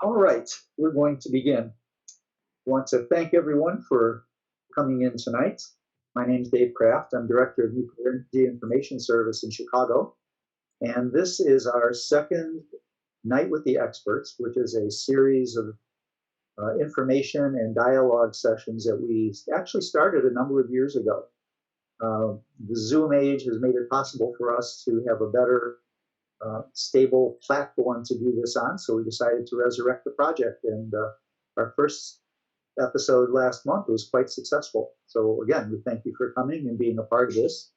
All right, we're going to begin. I want to thank everyone for coming in tonight. My name is Dave Kraft. I'm Director of Nuclear Energy Information Service in Chicago. And this is our second Night with the Experts, which is a series of information and dialogue sessions that we actually started a number of years ago. The Zoom age has made it possible for us to have a better stable platform to do this on, so we decided to resurrect the project. And our first episode last month was quite successful. So again, we thank you for coming and being a part of this.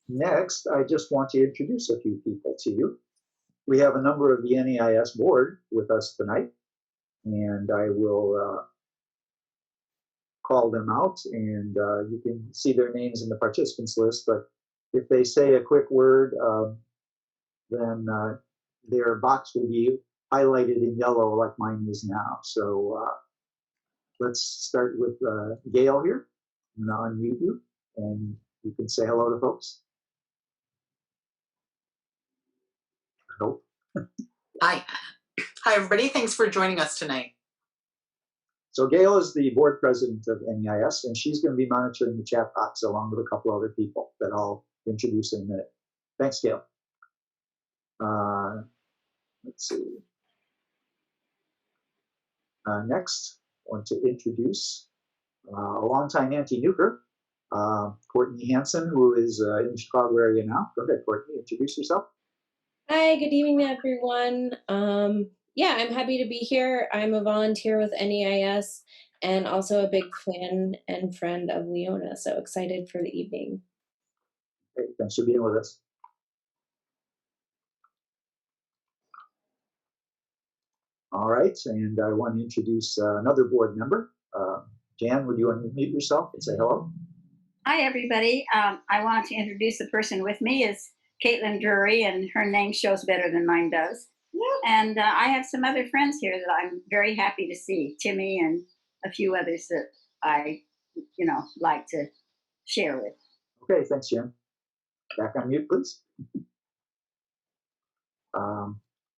Next, I just want to introduce a few people to you. We have a number of the NEIS board with us tonight, and I will call them out, and you can see their names in the participants list, but if they say a quick word, then their box will be highlighted in yellow like mine is now. So let's start with Gail here. I'm going to unmute you, and you can say hello to folks. I hope. Hi. Hi, everybody. Thanks for joining us tonight. So Gail is the board president of NEIS, and she's going to be monitoring the chat box along with a couple other people that I'll introduce in a minute. Thanks, Gail. Let's see. Next, I want to introduce a longtime anti-nuker, Courtney Hansen, who is in the Chicago area now. Go ahead, Courtney, introduce yourself. Hi, good evening, everyone. Yeah, I'm happy to be here. I'm a volunteer with NEIS and also a big fan and friend of Leona, so excited for the evening. Great, thanks for being with us. All right, and I want to introduce another board member. Jan, would you unmute yourself and say hello? Hi, everybody. I want to introduce the person with me is Caitlin Drury, and her name shows better than mine does. And I have some other friends here that I'm very happy to see, Timmy and a few others that I, like to share with. Okay, thanks, Jan. Back on mute, please.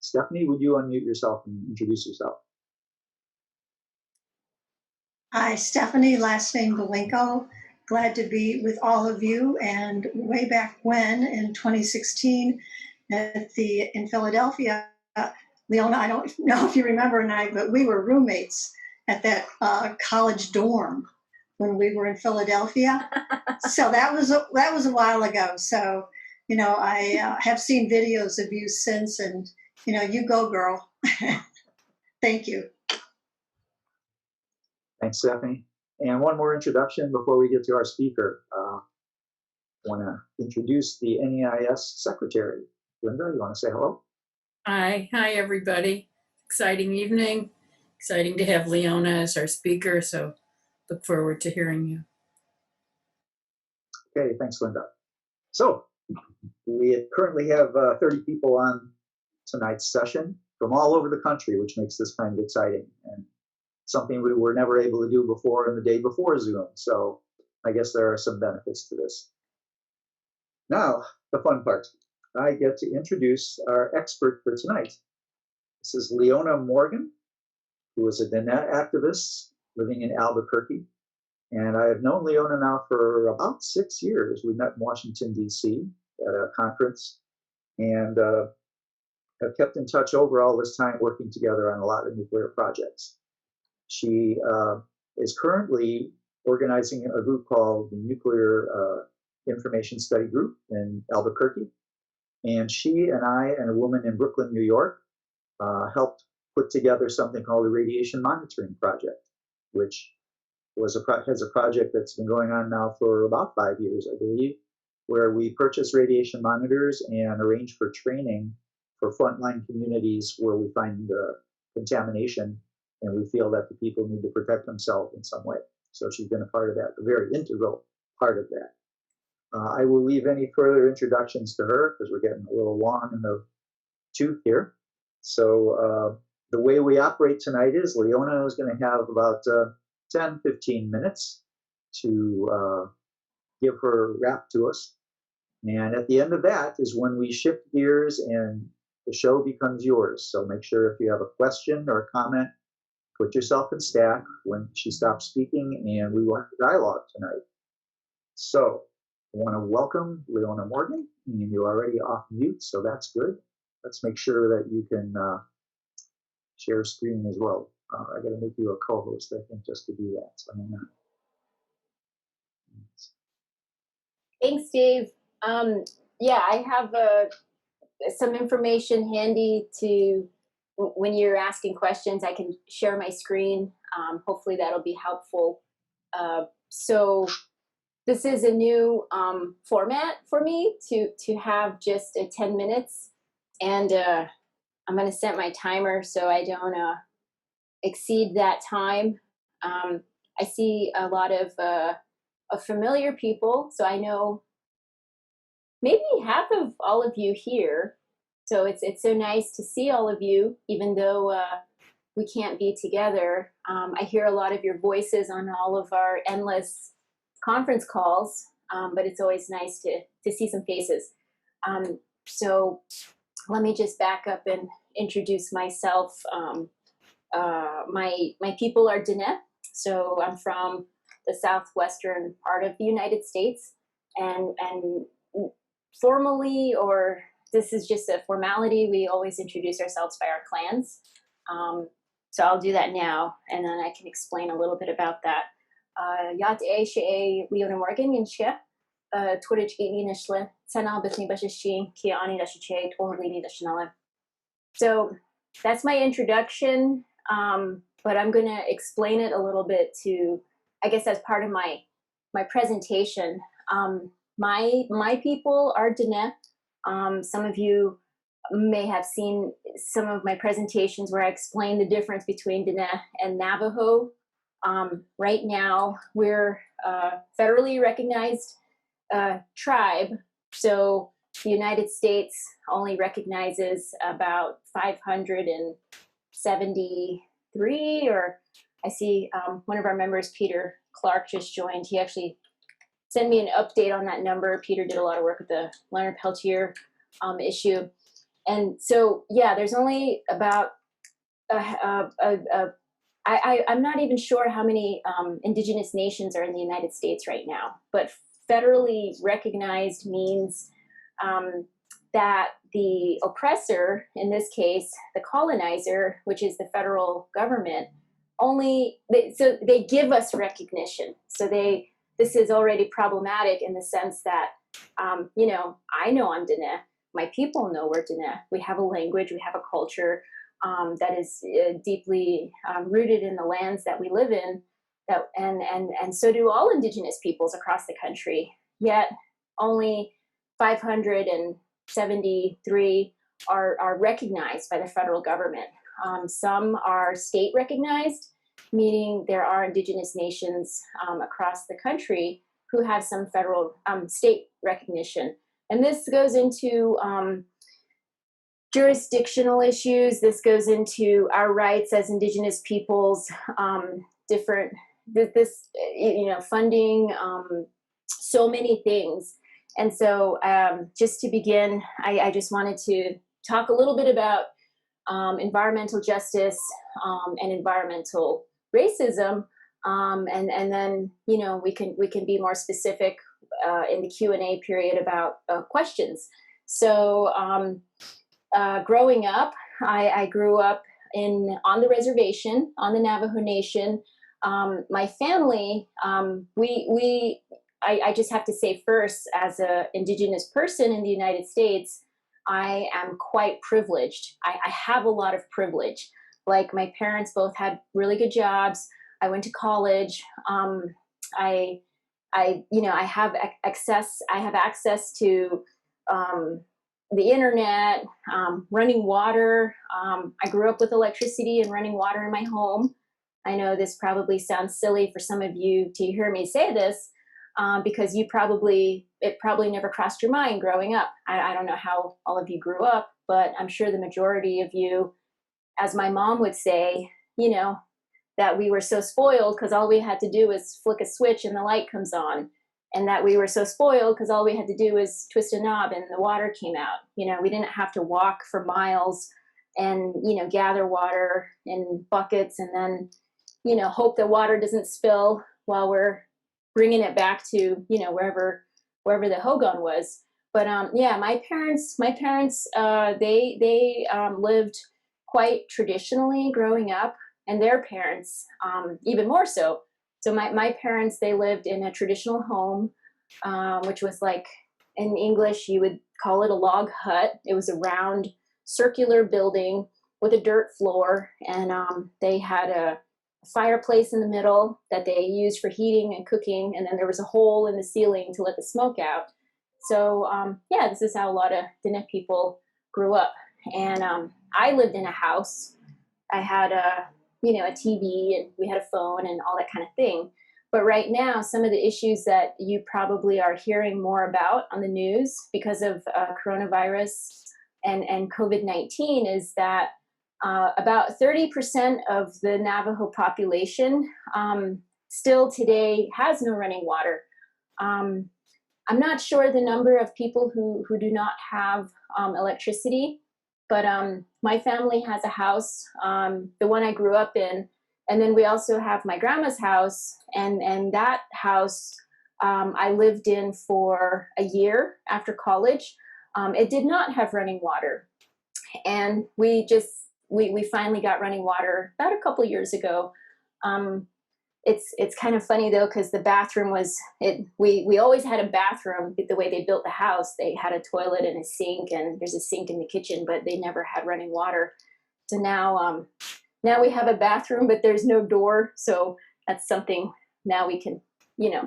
Stephanie, would you unmute yourself and introduce yourself? Hi, Stephanie, last name Belenko. Glad to be with all of you. And way back when, in 2016, in Philadelphia, Leona, I don't know if you remember or not, but we were roommates at that college dorm when we were in Philadelphia. So that was a while ago. So, I have seen videos of you since, and you go, girl. Thank you. Thanks, Stephanie. And one more introduction before we get to our speaker. I want to introduce the NEIS secretary. Linda, you want to say hello? Hi, everybody. Exciting evening. Exciting to have Leona as our speaker, so look forward to hearing you. Okay, thanks, Linda. So we currently have 30 people on tonight's session from all over the country, which makes this kind of exciting and something we were never able to do before and the day before Zoom. So I guess there are some benefits to this. Now, the fun part. I get to introduce our expert for tonight. This is Leona Morgan, who is a Dinet activist living in Albuquerque. And I have known Leona now for about 6 years. We met in Washington, D.C. at a conference and have kept in touch over all this time working together on a lot of nuclear projects. She is currently organizing a group called the Nuclear Information Study Group in Albuquerque. And she and I and a woman in Brooklyn, New York, helped put together something called the Radiation Monitoring Project, which has a project that's been going on now for about 5 years, I believe, where we purchase radiation monitors and arrange for training for frontline communities where we find contamination and we feel that the people need to protect themselves in some way. So she's been a part of that, a very integral part of that. I will leave any further introductions to her because we're getting a little long in the tooth here. So the way we operate tonight is Leona is going to have about 10, 15 minutes to give her wrap to us. And at the end of that is when we shift gears and the show becomes yours. So make sure if you have a question or a comment, put yourself in stack when she stops speaking, and we want dialogue tonight. So I want to welcome Leona Morgan, and you're already off mute, so that's good. Let's make sure that you can share screen as well. I got to make you a co-host, I think, just to do that. So hang on. Thanks, Dave. Yeah, I have some information handy to, when you're asking questions, I can share my screen. Hopefully that'll be helpful. So this is a new format for me to have just 10 minutes. And I'm going to set my timer so I don't exceed that time. I see a lot of familiar people, so I know maybe half of all of you here. So it's so nice to see all of you, even though we can't be together. I hear a lot of your voices on all of our endless conference calls, but it's always nice to see some faces. So let me just back up and introduce myself. My people are Diné, so I'm from the southwestern part of the United States, and formally, or this is just a formality, we always introduce ourselves by our clans. So I'll do that now, and then I can explain a little bit about that. Yat e she Leona Morgan in she Twitch gini nishle Sana Bithni Bashishin Kia Ani Dashiche Tolini Dashinala. So that's my introduction, but I'm gonna explain it a little bit to, I guess, as part of my presentation. My people are Diné. Some of you may have seen some of my presentations where I explain the difference between Diné and Navajo. Right now, we're a federally recognized tribe, so the United States only recognizes about 573, or I see one of our members, Peter Clark, just joined. He actually send me an update on that number. Peter did a lot of work with the Leonard Peltier issue. And so, yeah, there's only about, I'm not even sure how many indigenous nations are in the United States right now, but federally recognized means that the oppressor, in this case, the colonizer, which is the federal government, so they give us recognition. So this is already problematic in the sense that, you know I'm Diné. My people know we're Diné. We have a language, we have a culture that is deeply rooted in the lands that we live in. And so do all indigenous peoples across the country. Yet only 573 are recognized by the federal government. Some are state recognized, meaning there are indigenous nations across the country who have some federal state recognition. And this goes into jurisdictional issues. This goes into our rights as indigenous peoples, funding, so many things. And so just to begin, I just wanted to talk a little bit about environmental justice and environmental racism, and then we can be more specific in the Q&A period about questions. So growing up, I grew up on the reservation on the Navajo Nation. My family, I just have to say first, as an indigenous person in the United States, I am quite privileged. I have a lot of privilege. Like, my parents both had really good jobs. I went to college. I have access to the internet, running water. I grew up with electricity and running water in my home. I know this probably sounds silly for some of you to hear me say this, because it probably never crossed your mind growing up. I don't know how all of you grew up, but I'm sure the majority of you, as my mom would say, that we were so spoiled because all we had to do was flick a switch and the light comes on. and that we were so spoiled because all we had to do was twist a knob and the water came out. You know, we didn't have to walk for miles and, you know, gather water in buckets and then, you know, hope that water doesn't spill while we're bringing it back to, you know, wherever the hogan was. But yeah, my parents, they lived quite traditionally growing up, and their parents even more so. So my parents, they lived in a traditional home, which was like, in English, you would call it a log hut. It was a round circular building with a dirt floor, and they had a fireplace in the middle that they used for heating and cooking, and then there was a hole in the ceiling to let the smoke out. So yeah, this is how a lot of Diné people grew up. And I lived in a house. I had a TV, and we had a phone and all that kind of thing. But right now, some of the issues that you probably are hearing more about on the news because of coronavirus and COVID-19 is that about 30% of the Navajo population still today has no running water. I'm not sure the number of people who do not have electricity, but my family has a house, the one I grew up in, and then we also have my grandma's house, and that house I lived in for a year after college. It did not have running water, and we finally got running water about a couple years ago. It's kind of funny though, because the bathroom we always had a bathroom. The way they built the house, they had a toilet and a sink, and there's a sink in the kitchen, but they never had running water. So now we have a bathroom, but there's no door. So that's something now we can,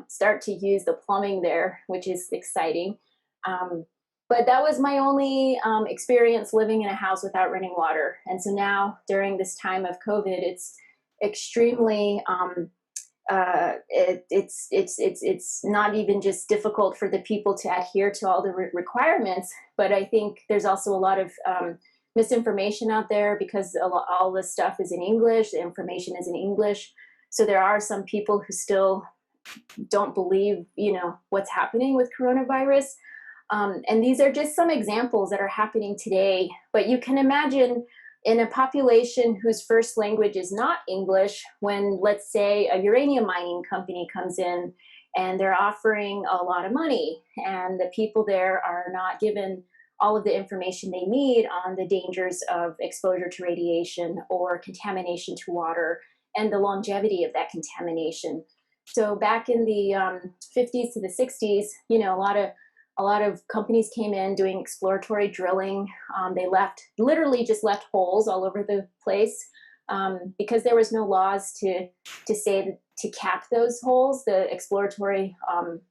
start to use the plumbing there, which is exciting. But that was my only experience living in a house without running water. And so now during this time of COVID, it's extremely, it's not even just difficult for the people to adhere to all the requirements, but I think there's also a lot of misinformation out there because all the stuff is in English, the information is in English. So there are some people who still don't believe, what's happening with coronavirus. And these are just some examples that are happening today. But you can imagine in a population whose first language is not English, when, let's say, a uranium mining company comes in and they're offering a lot of money, and the people there are not given all of the information they need on the dangers of exposure to radiation or contamination to water and the longevity of that contamination. So back in the 50s to the 60s, a lot of companies came in doing exploratory drilling. They literally just left holes all over the place because there was no laws to say to cap those holes, the exploratory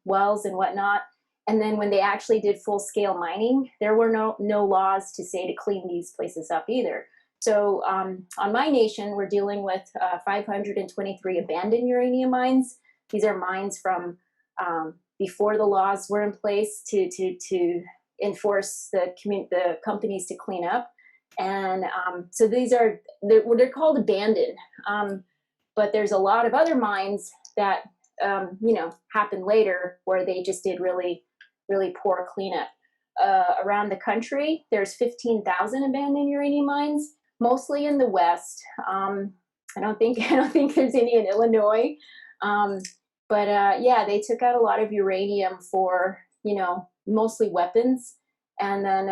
wells and whatnot. And then when they actually did full-scale mining, there were no laws to say to clean these places up either. So on my nation, we're dealing with 523 abandoned uranium mines. These are mines from before the laws were in place to enforce the companies to clean up. And so they're called abandoned. But there's a lot of other mines that, happened later where they just did really, really poor cleanup. Around the country, there's 15,000 abandoned uranium mines, mostly in the West. I don't think there's any in Illinois. But yeah, they took out a lot of uranium for, mostly weapons. And then,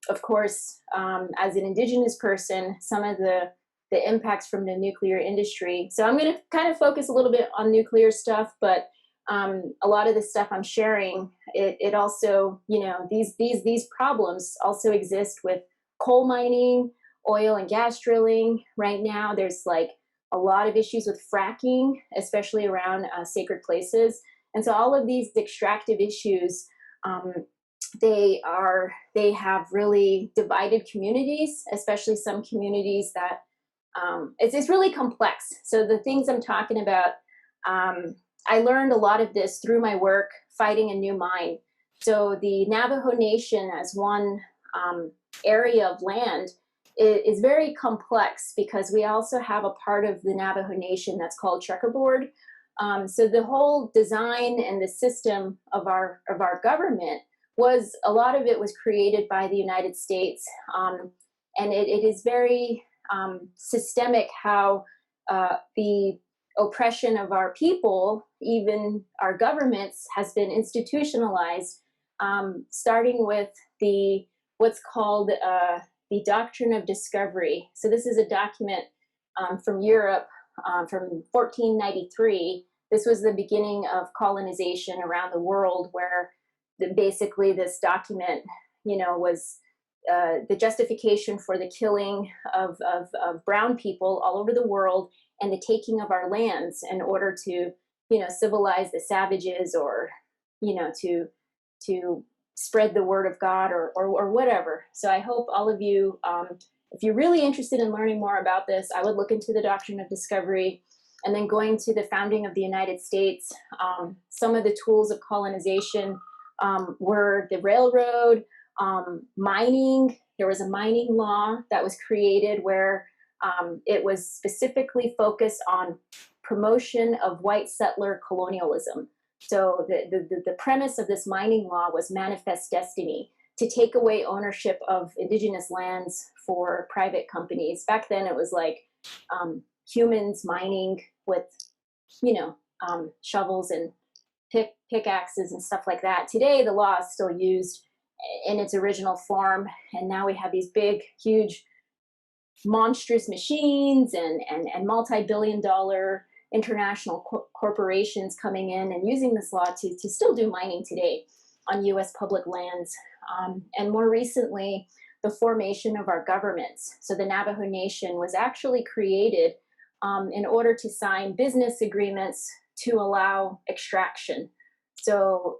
of course, as an Indigenous person, some of the impacts from the nuclear industry. So I'm going to kind of focus a little bit on nuclear stuff, but a lot of the stuff I'm sharing, it also, these problems also exist with coal mining, oil and gas drilling. Right now, there's like a lot of issues with fracking, especially around sacred places. And so all of these extractive issues, they have really divided communities, especially some communities that it's really complex. So the things I'm talking about, I learned a lot of this through my work fighting a new mine. So the Navajo Nation as one area of land is very complex because we also have a part of the Navajo Nation that's called checkerboard. So the whole design and the system of our government was, a lot of it was created by the United States, and it is very systemic how the oppression of our people, even our governments, has been institutionalized, starting with what's called the Doctrine of Discovery. So this is a document from Europe from 1493. This was the beginning of colonization around the world, where basically this document, was the justification for the killing of brown people all over the world and the taking of our lands in order to, civilize the savages, or, to spread the word of God, or whatever. So I hope all of you, if you're really interested in learning more about this, I would look into the Doctrine of Discovery. And then going to the founding of the United States, some of the tools of colonization were the railroad, mining. There was a mining law that was created where it was specifically focused on promotion of white settler colonialism. So the premise of this mining law was manifest destiny, to take away ownership of indigenous lands for private companies. Back then it was like humans mining with, shovels and pickaxes and stuff like that. Today, the law is still used in its original form, and now we have these big, huge, monstrous machines and multi-billion-dollar international corporations coming in and using this law to still do mining today on U.S. public lands. And more recently, the formation of our governments. So the Navajo Nation was actually created in order to sign business agreements to allow extraction. So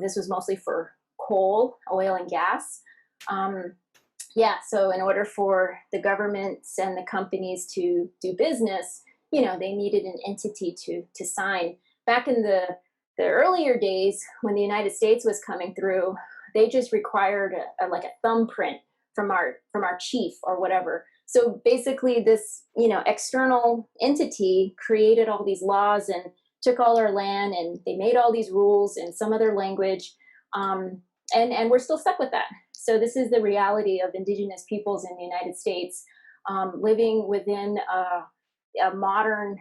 this was mostly for coal, oil, and gas. So in order for the governments and the companies to do business, they needed an entity to sign. Back in the earlier days, when the United States was coming through, they just required like a thumbprint from our chief or whatever. So basically this, external entity created all these laws and took all our land, and they made all these rules in some other language. And we're still stuck with that. So this is the reality of indigenous peoples in the United States, living within a modern,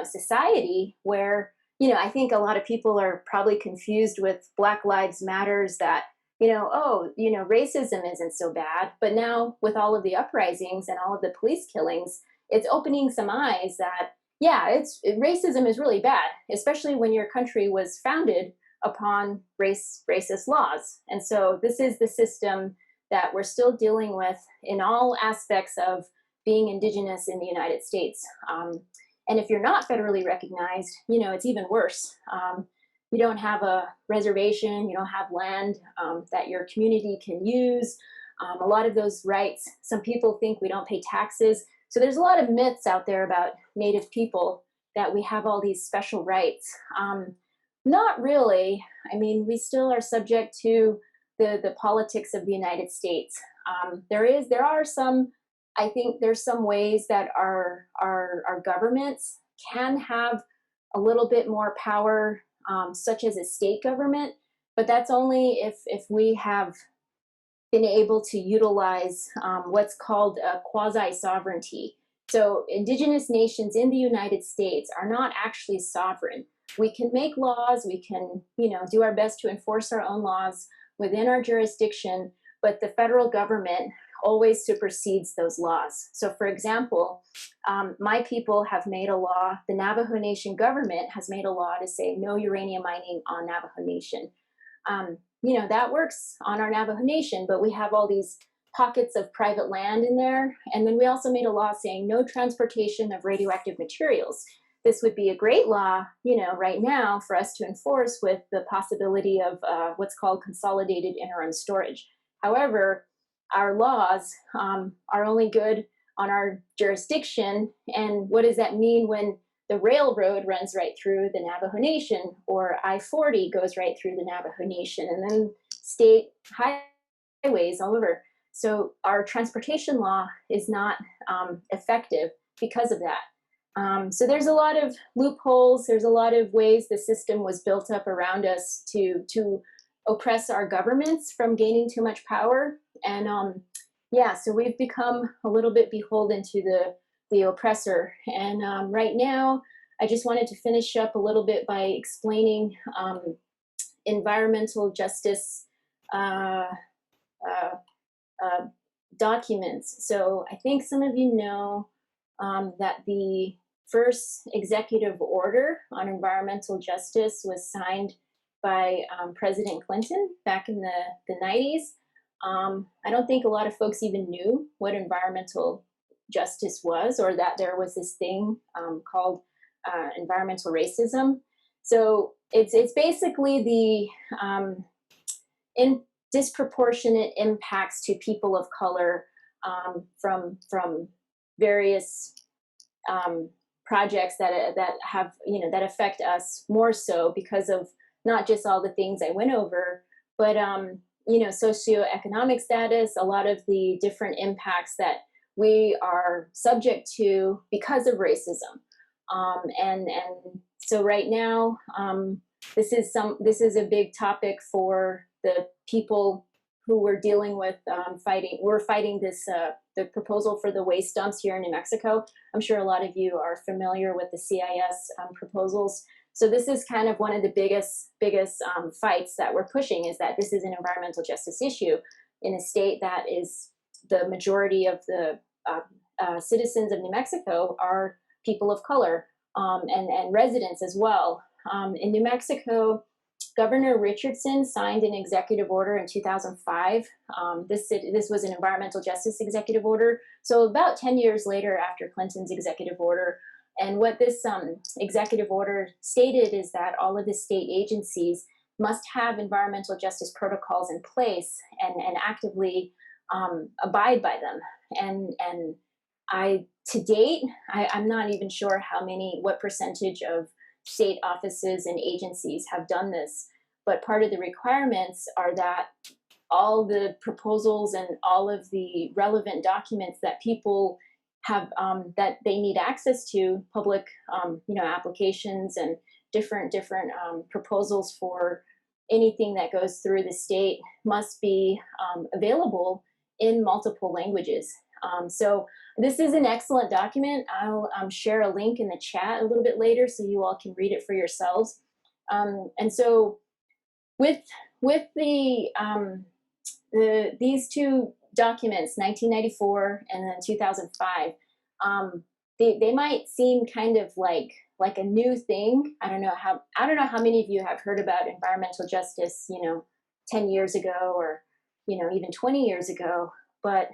society where, I think a lot of people are probably confused with Black Lives Matters, that, racism isn't so bad. But now with all of the uprisings and all of the police killings, it's opening some eyes that, racism is really bad, especially when your country was founded upon racist laws. And so this is the system that we're still dealing with in all aspects of being indigenous in the United States. And if you're not federally recognized, it's even worse. You don't have a reservation, you don't have land that your community can use. A lot of those rights, some people think we don't pay taxes. So there's a lot of myths out there about Native people, that we have all these special rights. Not really. I mean, we still are subject to the politics of the United States. There are some, I think there's some ways that our governments can have a little bit more power, such as a state government, but that's only if we have been able to utilize what's called a quasi-sovereignty. So indigenous nations in the United States are not actually sovereign. We can make laws, we can, do our best to enforce our own laws within our jurisdiction, but the federal government always supersedes those laws. So for example, my people have made a law, the Navajo Nation government has made a law to say no uranium mining on Navajo Nation. That works on our Navajo Nation, but we have all these pockets of private land in there. And then we also made a law saying no transportation of radioactive materials. This would be a great law, right now for us to enforce, with the possibility of what's called consolidated interim storage. However, our laws are only good on our jurisdiction. And what does that mean when the railroad runs right through the Navajo Nation, or I-40 goes right through the Navajo Nation, and then state highways all over? So our transportation law is not effective because of that. So there's a lot of loopholes. There's a lot of ways the system was built up around us to oppress our governments from gaining too much power. And yeah, so we've become a little bit beholden to the oppressor. And right now, I just wanted to finish up a little bit by explaining environmental justice documents. So I think some of you know that the first executive order on environmental justice was signed by President Clinton back in the 90s. I don't think a lot of folks even knew what environmental justice was, or that there was this thing called environmental racism. So it's basically the disproportionate impacts to people of color from various projects that have, you know, that affect us more so because of not just all the things I went over, but you know, socioeconomic status, a lot of the different impacts that we are subject to because of racism. And so right now, this is a big topic for the people who we're dealing with we're fighting this, the proposal for the waste dumps here in New Mexico. I'm sure a lot of you are familiar with the CIS proposals. So this is kind of one of the biggest fights that we're pushing, is that this is an environmental justice issue in a state that is the majority of the citizens of New Mexico are people of color and residents as well. In New Mexico, Governor Richardson signed an executive order in 2005. This was an environmental justice executive order. So about 10 years later after Clinton's executive order. And what this executive order stated is that all of the state agencies must have environmental justice protocols in place and actively abide by them. And to date, I'm not even sure what percentage of state offices and agencies have done this, but part of the requirements are that all the proposals and all of the relevant documents that people have that they need access to, public you know, applications and different proposals for anything that goes through the state must be available in multiple languages. So this is an excellent document. I'll share a link in the chat a little bit later so you all can read it for yourselves. And so with these two documents, 1994 and then 2005, they might seem kind of like a new thing. I don't know how many of you have heard about environmental justice, you know, 10 years ago or, you know, even 20 years ago, but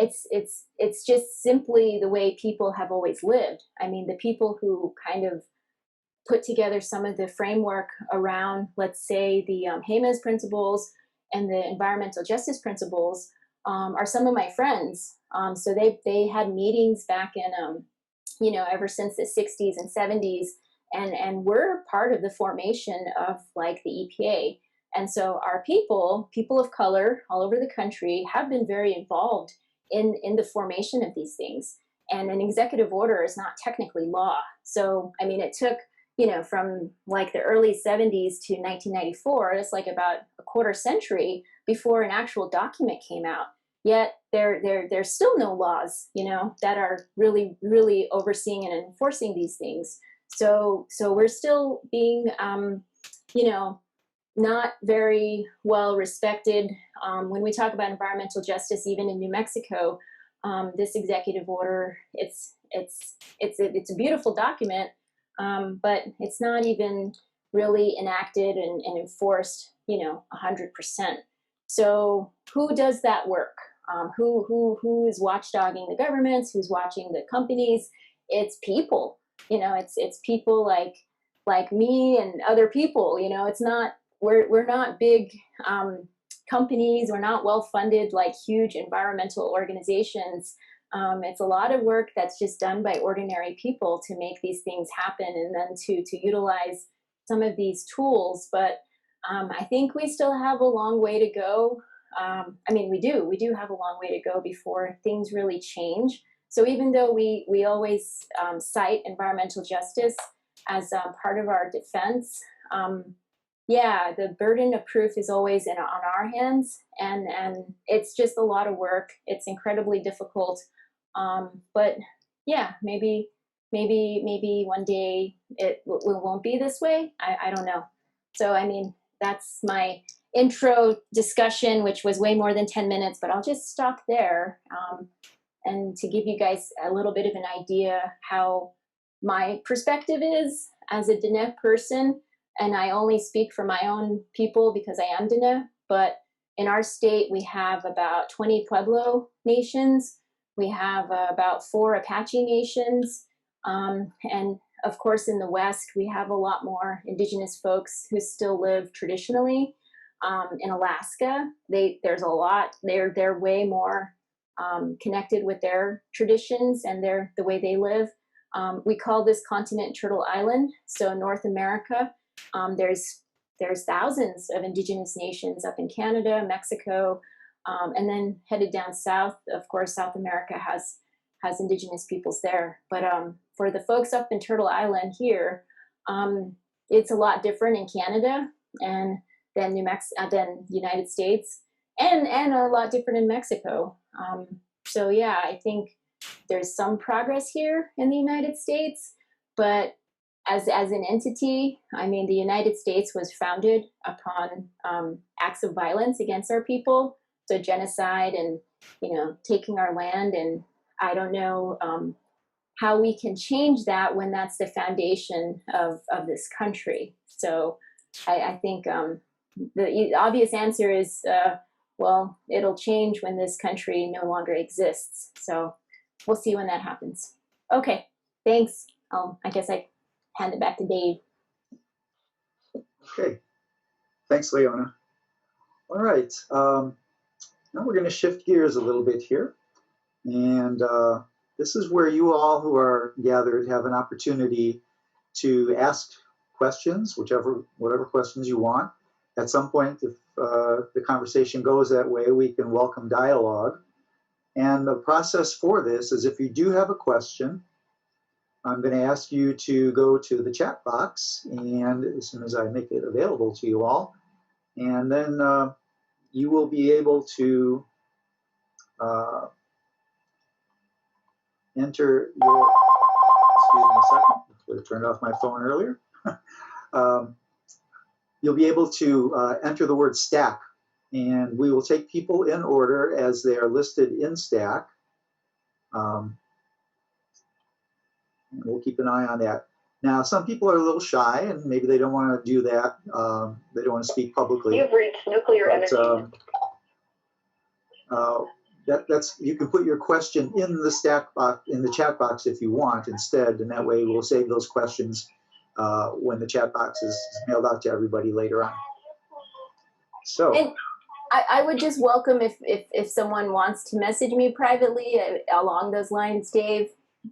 it's just simply the way people have always lived. I mean, the people who kind of put together some of the framework around, let's say, the Hayman's principles and the environmental justice principles are some of my friends. So they had meetings back in, you know, ever since the 60s and 70s, and we're part of the formation of like the EPA. And so our people of color all over the country have been very involved in the formation of these things. And an executive order is not technically law. So, I mean, it took, you know, from like the early 70s to 1994, it's like about a quarter century before an actual document came out. Yet there's still no laws, you know, that are really, really overseeing and enforcing these things. So we're still being, you know, not very well respected. When we talk about environmental justice, even in New Mexico, this executive order, it's a beautiful document, but it's not even really enacted and enforced, you know, 100%. So who does that work? Who is watchdogging the governments? Who's watching the companies? It's people. You know, it's people like me and other people. You know, it's not. We're not big companies. We're not well-funded like huge environmental organizations. It's a lot of work that's just done by ordinary people to make these things happen, and then to utilize some of these tools. But I think we still have a long way to go. I mean, we do have a long way to go before things really change. So even though we always cite environmental justice as part of our defense, yeah, the burden of proof is always on our hands, and it's just a lot of work. It's incredibly difficult, but yeah, maybe one day it won't be this way. I don't know. So I mean, that's my intro discussion, which was way more than 10 minutes, but I'll just stop there. And to give you guys a little bit of an idea how my perspective is as a Diné person, and I only speak for my own people because I am Diné, but in our state we have about 20 Pueblo nations. We have about 4 Apache nations, and of course in the West we have a lot more indigenous folks who still live traditionally. In Alaska, there's a lot. They're way more connected with their traditions and the way they live. We call this continent Turtle Island. So North America, there's thousands of indigenous nations up in Canada, Mexico, and then headed down south. Of course, South America has indigenous peoples there. But for the folks up in Turtle Island here, it's a lot different in Canada and than than United States, and a lot different in Mexico. So yeah, I think there's some progress here in the United States, but as an entity, I mean, the United States was founded upon acts of violence against our people, so genocide and taking our land, and I don't know how we can change that when that's the foundation of this country. So I think the obvious answer is, well, it'll change when this country no longer exists. So we'll see when that happens. Okay, thanks. I guess I hand it back to Dave. Okay, thanks, Leona. All right, now we're going to shift gears a little bit here. And this is where you all who are gathered have an opportunity to ask questions, whatever questions you want. At some point, if the conversation goes that way, we can welcome dialogue. And the process for this is, if you do have a question, I'm going to ask you to go to the chat box, and as soon as I make it available to you all, and then you will be able to enter your, excuse me a second, I would have turned off my phone earlier. You'll be able to enter the word stack, and we will take people in order as they are listed in stack. And we'll keep an eye on that. Now, some people are a little shy, and maybe they don't want to do that. They don't want to speak publicly. You've reached nuclear energy. You can put your question in the stack box, in the chat box if you want instead, and that way we'll save those questions when the chat box is mailed out to everybody later on. So, and I would just welcome if someone wants to message me privately along those lines, Dave.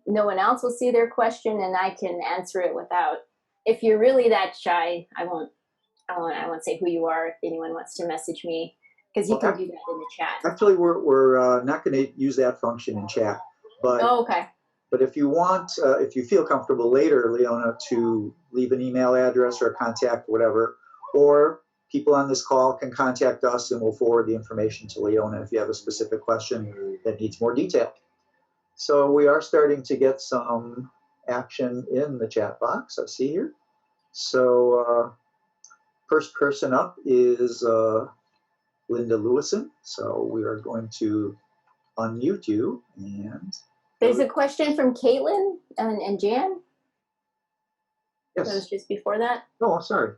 No one else will see their question, and I can answer it without. If you're really that shy, I won't say who you are if anyone wants to message me, because you can do that in the chat. Actually, we're not going to use that function in chat, but okay. But if you want, if you feel comfortable later, Leona, to leave an email address or a contact, whatever, or people on this call can contact us and we'll forward the information to Leona if you have a specific question that needs more detail. So we are starting to get some action in the chat box, I see here. So first person up is Linda Lewison. So we are going to unmute you, and there's a question from Caitlin and Jan. Yes. That was just before that. Oh, sorry.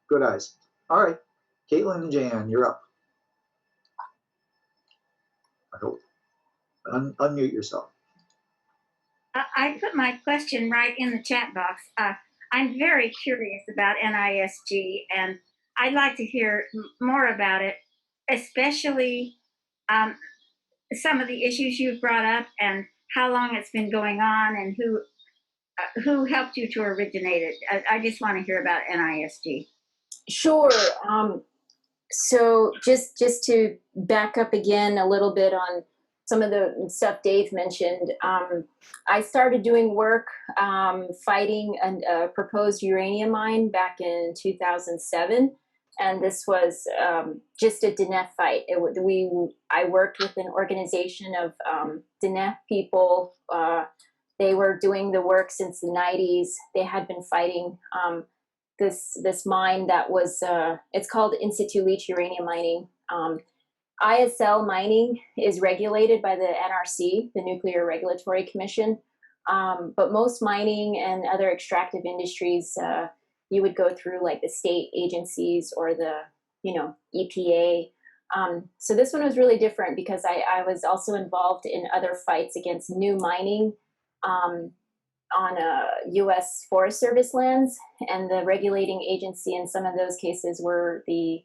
Good eyes. All right, Caitlin and Jan, you're up. I hope. Unmute yourself. I put my question right in the chat box. I'm very curious about NISG, and I'd like to hear more about it, especially some of the issues you've brought up and how long it's been going on and who helped you to originate it. I just want to hear about NISG. Sure. So just to back up again a little bit on some of the stuff Dave mentioned. I started doing work fighting a proposed uranium mine back in 2007. And this was just a DNF fight. I worked with an organization of DNF people. They were doing the work since the 90s. They had been fighting this mine that was, it's called in situ leach uranium mining. ISL mining is regulated by the NRC, the Nuclear Regulatory Commission. But most mining and other extractive industries, you would go through like the state agencies or the, EPA. So this one was really different because I was also involved in other fights against new mining on U.S. Forest Service lands, and the regulating agency in some of those cases were the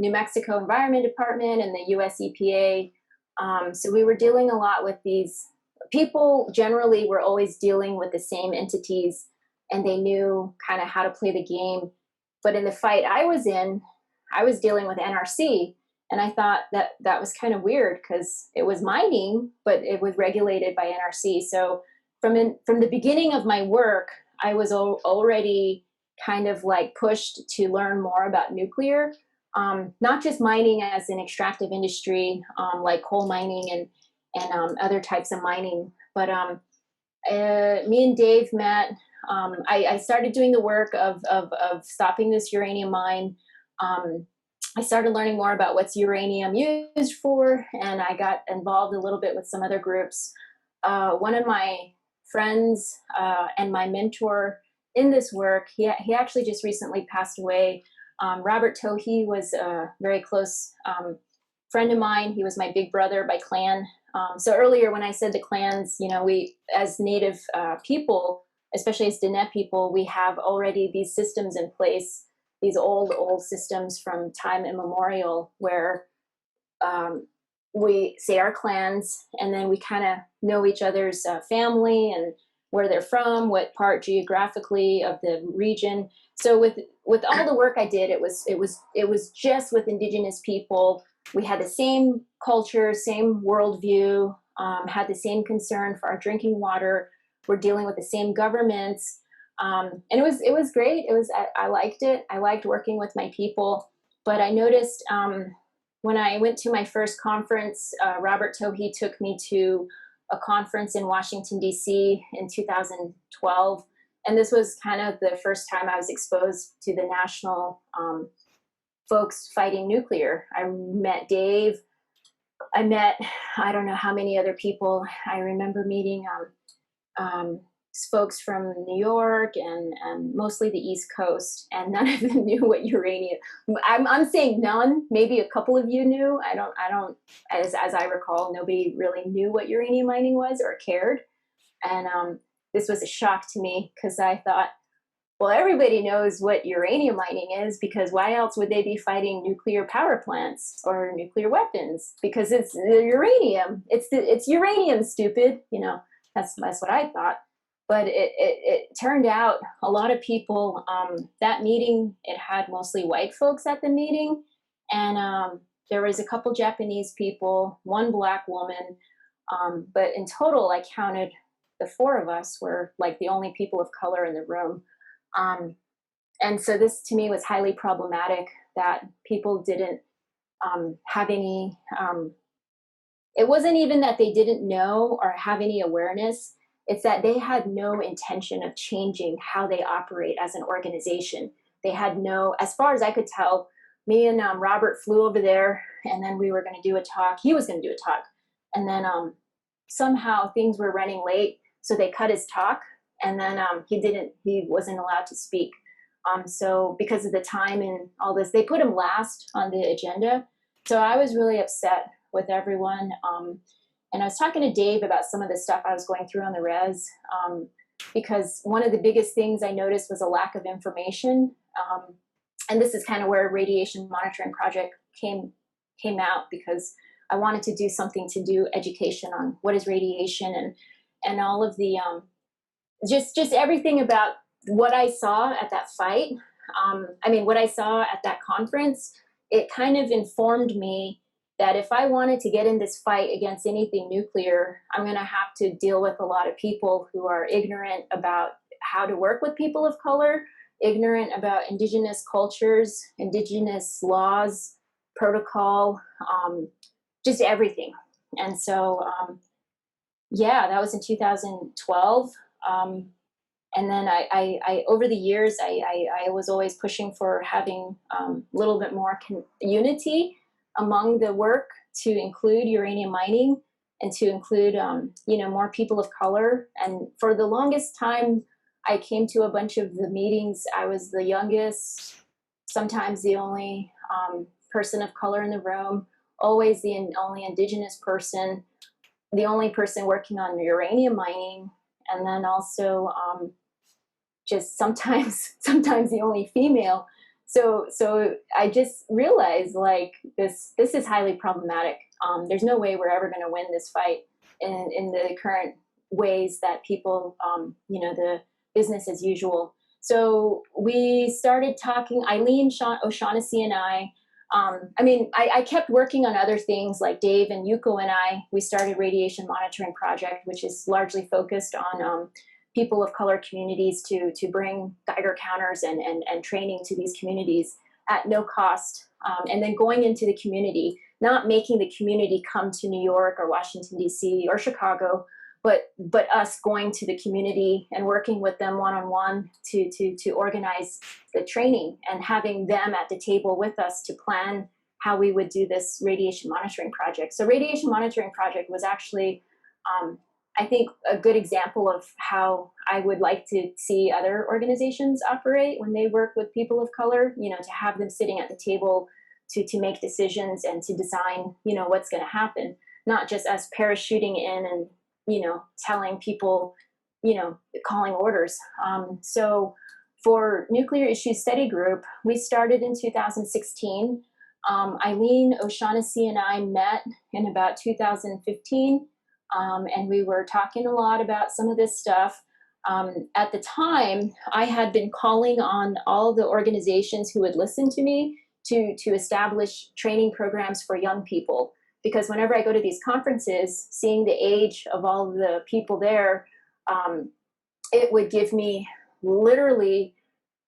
New Mexico Environment Department and the U.S. EPA. So we were dealing a lot with these people. Generally, were always dealing with the same entities, and they knew kind of how to play the game. But in the fight I was in, I was dealing with NRC, and I thought that was kind of weird because it was mining, but it was regulated by NRC. So from the beginning of my work, I was already kind of like pushed to learn more about nuclear, not just mining as an extractive industry, like coal mining and other types of mining. But me and Dave met. I started doing the work of stopping this uranium mine. I started learning more about what's uranium used for, and I got involved a little bit with some other groups. One of my friends and my mentor in this work, he actually just recently passed away. Robert Tohe was a very close friend of mine. He was my big brother by clan. So earlier when I said the clans, we as Native people, especially as Diné people, we have already these systems in place, these old systems from time immemorial where we say our clans, and then we kind of know each other's family and where they're from, what part geographically of the region. So with all the work I did, it was just with Indigenous people. We had the same culture, same worldview, had the same concern for our drinking water. We're dealing with the same governments, and it was great. I liked it. I liked working with my people, but I noticed when I went to my first conference, Robert Tohe took me to a conference in Washington, D.C. in 2012. And this was kind of the first time I was exposed to the national folks fighting nuclear. I met Dave. I met, I don't know how many other people. I remember meeting folks from New York and mostly the East Coast, and none of them knew what uranium. I'm saying none. Maybe a couple of you knew. I don't. As I recall, nobody really knew what uranium mining was or cared. And this was a shock to me because I thought, well, everybody knows what uranium mining is, because why else would they be fighting nuclear power plants or nuclear weapons? Because it's uranium. It's uranium, stupid. That's what I thought. But it turned out a lot of people, that meeting, it had mostly white folks at the meeting. And there was a couple Japanese people, one black woman. But in total, I counted the four of us were like the only people of color in the room. And so this to me was highly problematic, that people didn't have any, it wasn't even that they didn't know or have any awareness. It's that they had no intention of changing how they operate as an organization. They had no, as far as I could tell, me and Robert flew over there, and then we were going to do a talk. He was going to do a talk. And then somehow things were running late, so they cut his talk, and then he wasn't allowed to speak. So because of the time and all this, they put him last on the agenda. So I was really upset with everyone. And I was talking to Dave about some of the stuff I was going through on the res, because one of the biggest things I noticed was a lack of information. And this is kind of where Radiation Monitoring Project came out, because I wanted to do something to do education on what is radiation and all of the, just everything about what I saw at that fight. What I saw at that conference, it kind of informed me that if I wanted to get in this fight against anything nuclear, I'm going to have to deal with a lot of people who are ignorant about how to work with people of color, ignorant about indigenous cultures, indigenous laws, protocol, just everything. And so, yeah, that was in 2012. And then I over the years, I was always pushing for having a little bit more unity among the work to include uranium mining and to include, more people of color. And for the longest time, I came to a bunch of the meetings. I was the youngest, sometimes the only person of color in the room, always the only indigenous person, the only person working on uranium mining, and then also just sometimes the only female. So I just realized, like, this is highly problematic. There's no way we're ever going to win this fight in the current ways that people, the business as usual. So we started talking, Eileen O'Shaughnessy and I kept working on other things, like Dave and Yuko and we started Radiation Monitoring Project, which is largely focused on people of color communities to bring Geiger counters and training to these communities at no cost. And then going into the community, not making the community come to New York or Washington, D.C. or Chicago, but us going to the community and working with them one-on-one to organize the training and having them at the table with us to plan how we would do this radiation monitoring project. So radiation monitoring project was actually, I think, a good example of how I would like to see other organizations operate when they work with people of color, to have them sitting at the table to make decisions and to design, what's going to happen, not just us parachuting in and telling people, calling orders. So for Nuclear Issues Study Group, we started in 2016. Eileen O'Shaughnessy and I met in about 2015, and we were talking a lot about some of this stuff. At the time, I had been calling on all the organizations who would listen to me to establish training programs for young people. Because whenever I go to these conferences, seeing the age of all the people there, it would give me literally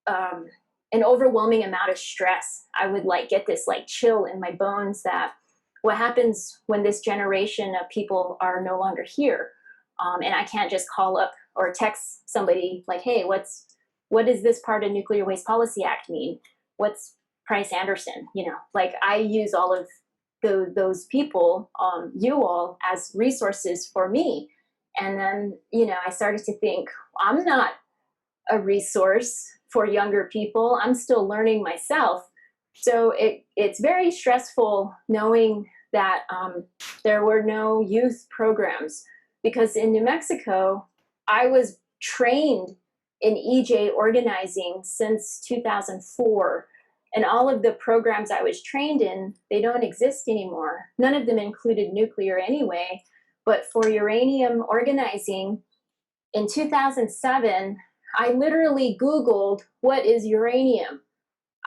an overwhelming amount of stress. I would get this chill in my bones that what happens when this generation of people are no longer here? And I can't just call up or text somebody like, hey, what does this part of Nuclear Waste Policy Act mean? What's Price-Anderson? I use all of those people, you all, as resources for me. And then, I started to think, I'm not a resource for younger people. I'm still learning myself. So it's very stressful knowing that there were no youth programs, because in New Mexico, I was trained in EJ organizing since 2004. And all of the programs I was trained in, they don't exist anymore. None of them included nuclear anyway. But for uranium organizing, in 2007, I literally Googled, what is uranium?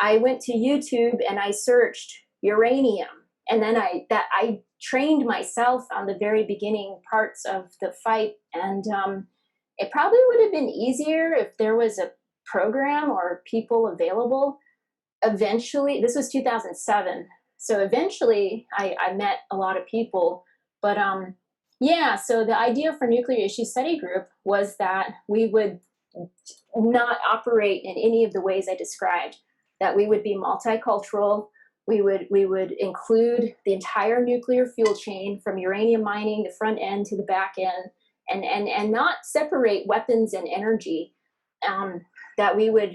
I went to YouTube and I searched uranium. And then I trained myself on the very beginning parts of the fight. And it probably would have been easier if there was a program or people available. Eventually, this was 2007. So eventually I met a lot of people, but so the idea for Nuclear Issues Study Group was that we would not operate in any of the ways I described, that we would be multicultural. We would include the entire nuclear fuel chain from uranium mining, the front end to the back end, and not separate weapons and energy. That we would,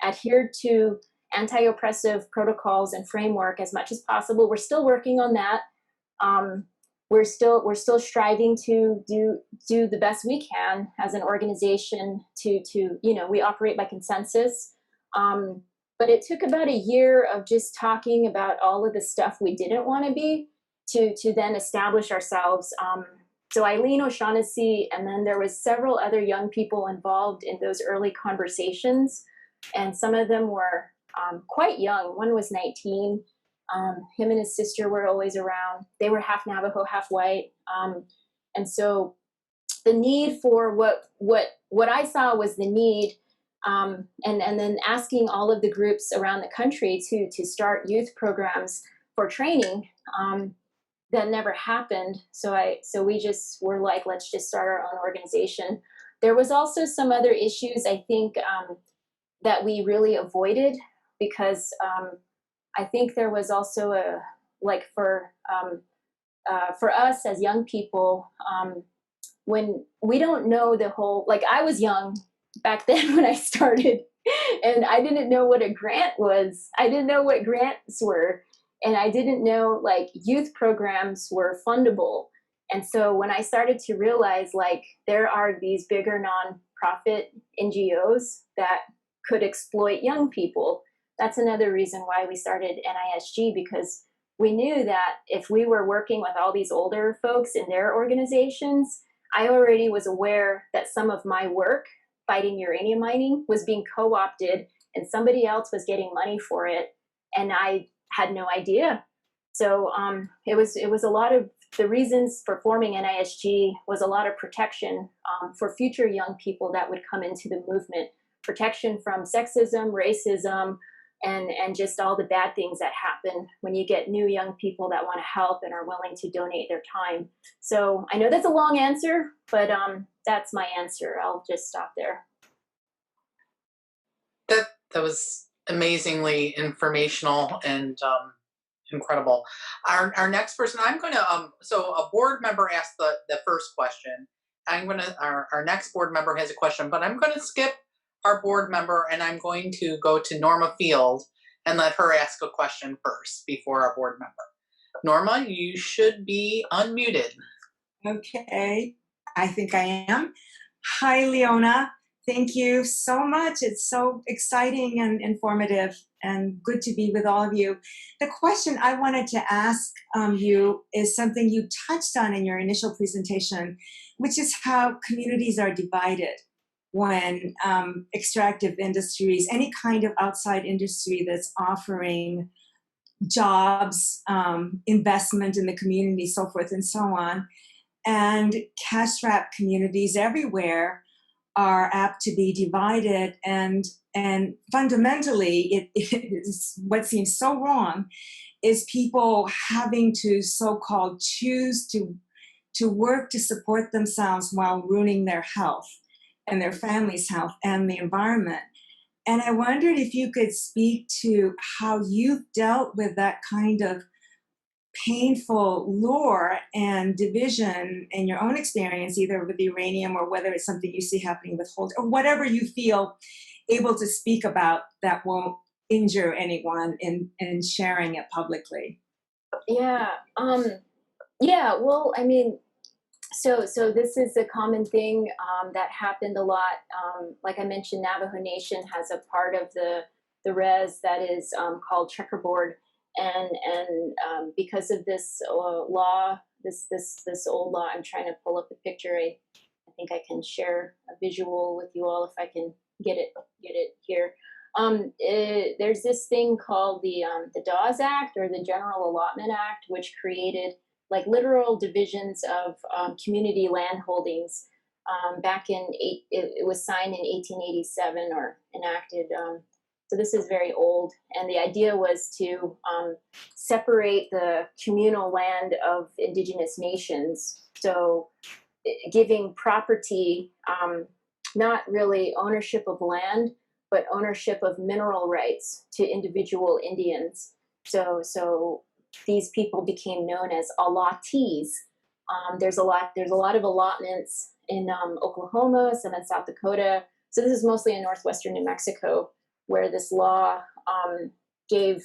adhere to anti-oppressive protocols and framework as much as possible. We're still working on that. We're still striving to do the best we can as an organization to we operate by consensus. But it took about a year of just talking about all of the stuff we didn't want to be to then establish ourselves. So Eileen O'Shaughnessy, and then there was several other young people involved in those early conversations. And some of them were quite young. One was 19, Him and his sister were always around. They were half Navajo, half white. And so the need for what I saw was the need, and then asking all of the groups around the country to start youth programs for training. That never happened. So we just were like, let's just start our own organization. There was also some other issues, I think, that we really avoided, because I think there was also for us as young people, when we don't know the whole, like I was young back then when I started, and I didn't know what a grant was. I didn't know what grants were. And I didn't know like youth programs were fundable. And so when I started to realize like there are these bigger nonprofit NGOs that could exploit young people, that's another reason why we started NISG, because we knew that if we were working with all these older folks in their organizations, I already was aware that some of my work fighting uranium mining was being co-opted and somebody else was getting money for it. And I had no idea. So it was a lot of the reasons for forming NISG was a lot of protection for future young people that would come into the movement, protection from sexism, racism, and just all the bad things that happen when you get new young people that want to help and are willing to donate their time. So I know that's a long answer, but that's my answer. I'll just stop there. That was amazingly informational and incredible. Our next person, I'm going to, so a board member asked the first question. Our next board member has a question, but I'm going to skip our board member and I'm going to go to Norma Field and let her ask a question first before our board member. Norma, you should be unmuted. Okay, I think I am. Hi, Leona. Thank you so much. It's so exciting and informative and good to be with all of you. The question I wanted to ask you is something you touched on in your initial presentation, which is how communities are divided when extractive industries, any kind of outside industry that's offering jobs, investment in the community, so forth and so on, and cash-strapped communities everywhere are apt to be divided, and fundamentally it is what seems so wrong is people having to so-called choose to work to support themselves while ruining their health and their family's health and the environment. And I wondered if you could speak to how you've dealt with that kind of painful lure and division in your own experience, either with uranium or whether it's something you see happening with Holt, or whatever you feel able to speak about that won't injure anyone in sharing it publicly. Yeah. Well, I mean, so this is a common thing that happened a lot. Like I mentioned, Navajo Nation has a part of the res that is called checkerboard. And because of this law, this old law, I'm trying to pull up a picture. I think I can share a visual with you all if I can get it here. There's this thing called the Dawes Act, or the General Allotment Act, which created like literal divisions of community land holdings. Back in it was signed in 1887 or enacted. So this is very old, and the idea was to separate the communal land of indigenous nations. So giving property, not really ownership of land, but ownership of mineral rights to individual Indians. So these people became known as allottees. There's a lot of allotments in Oklahoma, some in South Dakota. So this is mostly in northwestern New Mexico, where this law gave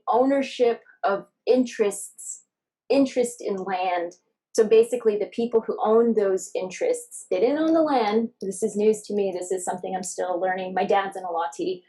ownership of interest in land. So basically the people who owned those interests, they didn't own the land. This is news to me. This is something I'm still learning. My dad's an allottee.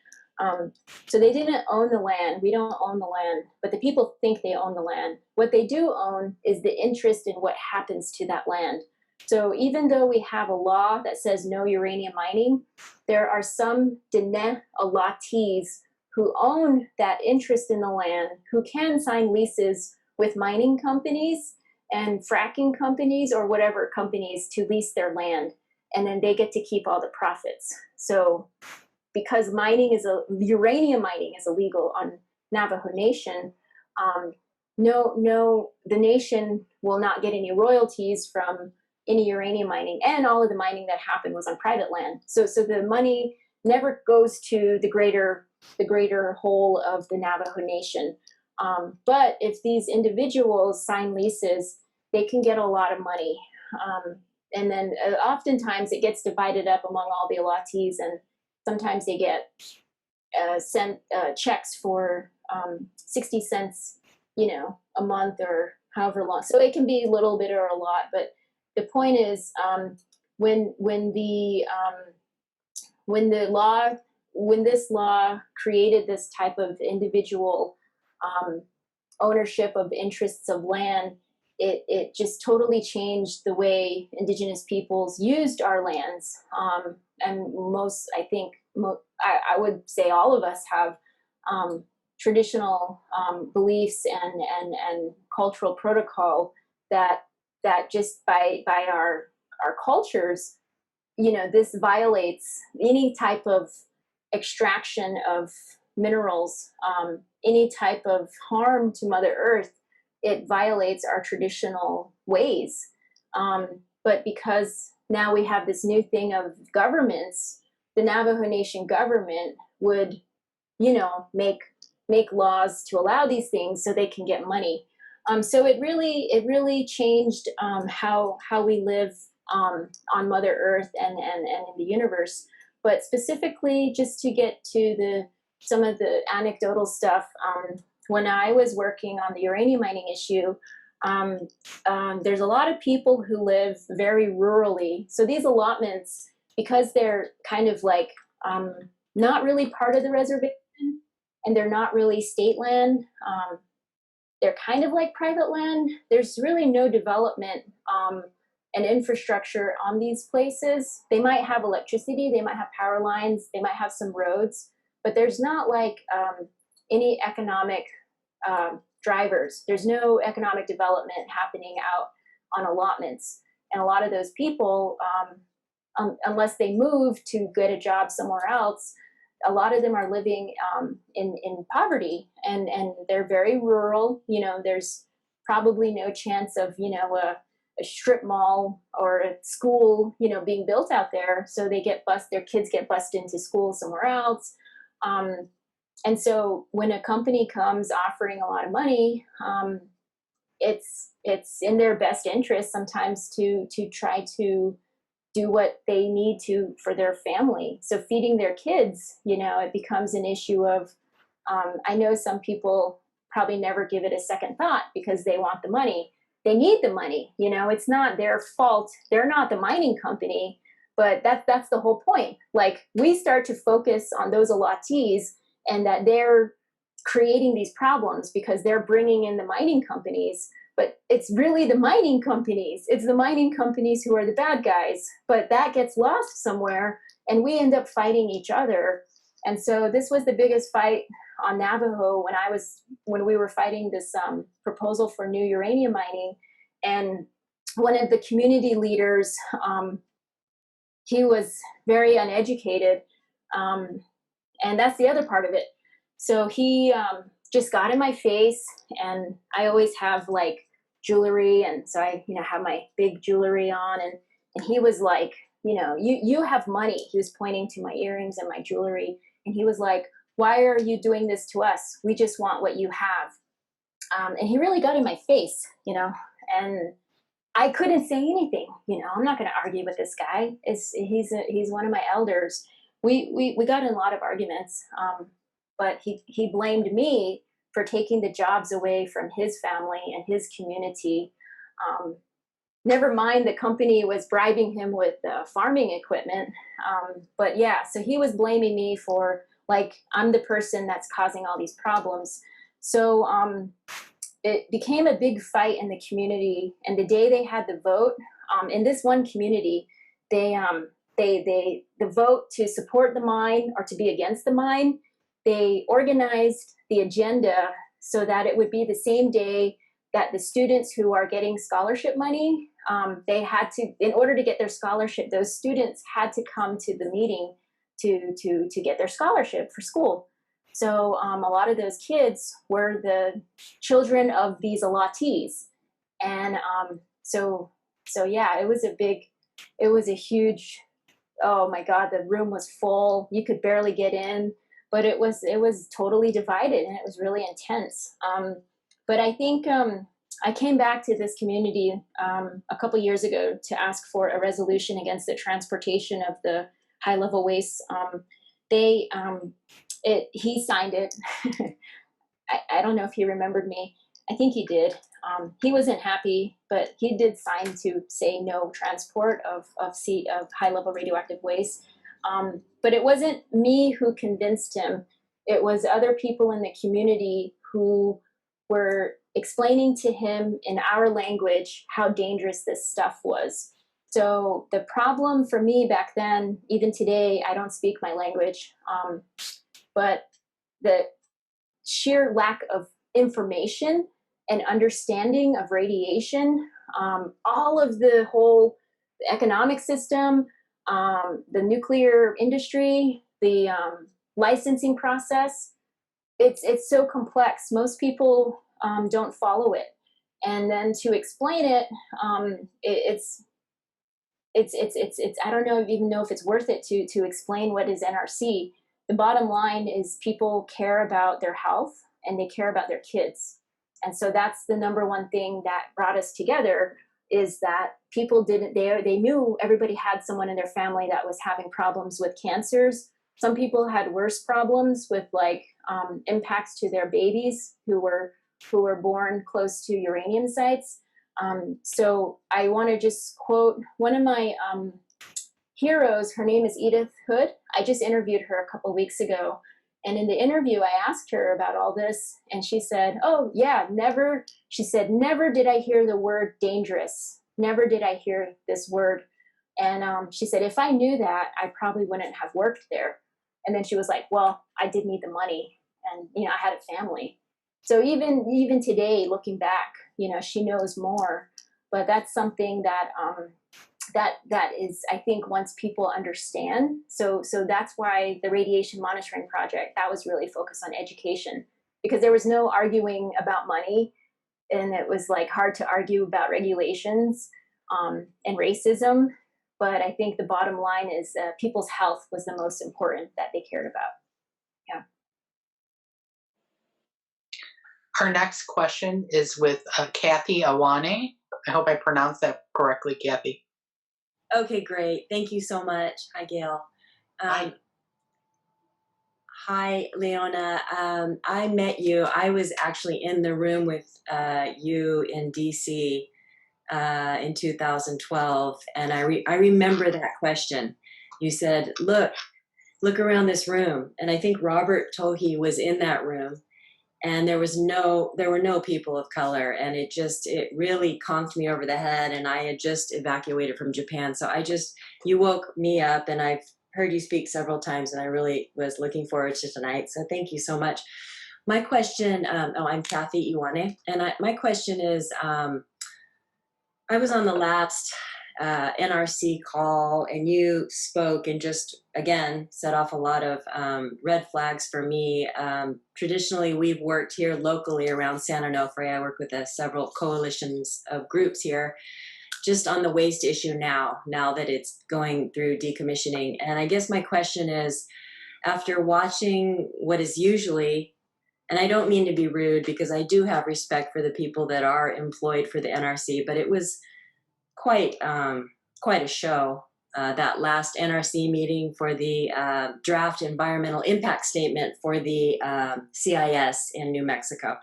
So they didn't own the land. We don't own the land, but the people think they own the land. What they do own is the interest in what happens to that land. So even though we have a law that says no uranium mining, there are some Diné allottees who own that interest in the land, who can sign leases with mining companies and fracking companies or whatever companies to lease their land, and then they get to keep all the profits. So because uranium mining is illegal on Navajo Nation, the nation will not get any royalties from any uranium mining, and all of the mining that happened was on private land. So the money never goes to the greater whole of the Navajo Nation. But if these individuals sign leases, they can get a lot of money. And then oftentimes it gets divided up among all the allottees, and sometimes they get sent checks for 60 cents, a month or however long. So it can be a little bit or a lot, but the point is, when this law created this type of individual ownership of interests of land, it just totally changed the way Indigenous peoples used our lands. And I would say all of us have traditional beliefs and cultural protocol that just by our cultures, this violates any type of extraction of minerals, any type of harm to Mother Earth. It violates our traditional ways. But because now we have this new thing of governments, the Navajo Nation government would, make laws to allow these things so they can get money. So it really changed how we live on Mother Earth and in the universe. But specifically, just to get to some of the anecdotal stuff, when I was working on the uranium mining issue, there's a lot of people who live very rurally. So these allotments, because they're kind of like not really part of the reservation, and they're not really state land, they're kind of like private land. There's really no development and infrastructure on these places. They might have electricity, they might have power lines, they might have some roads, but there's not like any economic drivers. There's no economic development happening out on allotments. And a lot of those people, unless they move to get a job somewhere else, a lot of them are living in poverty, and they're very rural. There's probably no chance of, a strip mall or a school, being built out there. So their kids get bused into school somewhere else. And so when a company comes offering a lot of money, it's in their best interest sometimes to try to do what they need to for their family. So feeding their kids, it becomes an issue of, I know some people probably never give it a second thought because they want the money. They need the money, it's not their fault. They're not the mining company, but that's the whole point. Like, we start to focus on those allottees and that they're creating these problems because they're bringing in the mining companies. But it's really the mining companies. It's the mining companies who are the bad guys. But that gets lost somewhere, and we end up fighting each other. And so this was the biggest fight on Navajo when we were fighting this proposal for new uranium mining. And one of the community leaders, he was very uneducated, and that's the other part of it. So he just got in my face, and I always have like jewelry, and so I have my big jewelry on, and he was like, you have money. He was pointing to my earrings and my jewelry, and he was like, why are you doing this to us? We just want what you have. And he really got in my face, and I couldn't say anything. I'm not going to argue with this guy. He's one of my elders. We got in a lot of arguments, but he blamed me for taking the jobs away from his family and his community. Never mind, the company was bribing him with farming equipment. But yeah, so he was blaming me for, like, I'm the person that's causing all these problems. So it became a big fight in the community. And the day they had the vote, in this one community, the vote to support the mine or to be against the mine, they organized the agenda so that it would be the same day that the students who are getting scholarship money, they had to, in order to get their scholarship, those students had to come to the meeting to get their scholarship for school. So a lot of those kids were the children of these allottees. And so yeah, it was a huge, oh my God, the room was full. You could barely get in, but it was totally divided, and it was really intense. But I think I came back to this community a couple years ago to ask for a resolution against the transportation of the high-level waste. He signed it. I don't know if he remembered me. I think he did. He wasn't happy, but he did sign to say no transport of high-level radioactive waste. But it wasn't me who convinced him. It was other people in the community who were explaining to him in our language how dangerous this stuff was. So the problem for me back then, even today, I don't speak my language, but the sheer lack of information and understanding of radiation, all of the whole economic system, the nuclear industry, the licensing process, it's so complex. Most people don't follow it. And then to explain it, it's I don't even know if it's worth it to explain what is NRC. The bottom line is people care about their health and they care about their kids. And so that's the number one thing that brought us together, is that people they knew everybody had someone in their family that was having problems with cancers. Some people had worse problems with like impacts to their babies who were born close to uranium sites. So I want to just quote one of my heroes. Her name is Edith Hood. I just interviewed her a couple weeks ago. And in the interview, I asked her about all this, and she said, oh yeah, never. She said, never did I hear the word dangerous. Never did I hear this word. And she said, if I knew that, I probably wouldn't have worked there. And then she was like, well, I did need the money, and I had a family. So even today, looking back, she knows more. But that's something that that is, I think, once people understand. So that's why the radiation monitoring project, that was really focused on education, because there was no arguing about money, and it was like hard to argue about regulations and racism. But I think the bottom line is people's health was the most important that they cared about. Yeah. Our next question is with Kathy Awane. I hope I pronounced that correctly, Kathy. Okay, great. Thank you so much. Hi, Gail. Hi. Hi, Leona. I met you. I was actually in the room with you in DC in 2012, and I remember that question. You said, look around this room. And I think Robert Tohi was in that room, and there were no people of color, and it really conked me over the head, and I had just evacuated from Japan. So you woke me up, and I've heard you speak several times, and I really was looking forward to tonight. So thank you so much. My question, I'm Kathy Iwane, and my question is, I was on the last NRC call, and you spoke and just, again, set off a lot of red flags for me. Traditionally, we've worked here locally around San Onofre. I work with several coalitions of groups here, just on the waste issue now that it's going through decommissioning. And I guess my question is, after watching what is usually, and I don't mean to be rude because I do have respect for the people that are employed for the NRC, but it was quite a show, that last NRC meeting for the draft environmental impact statement for the CIS in New Mexico.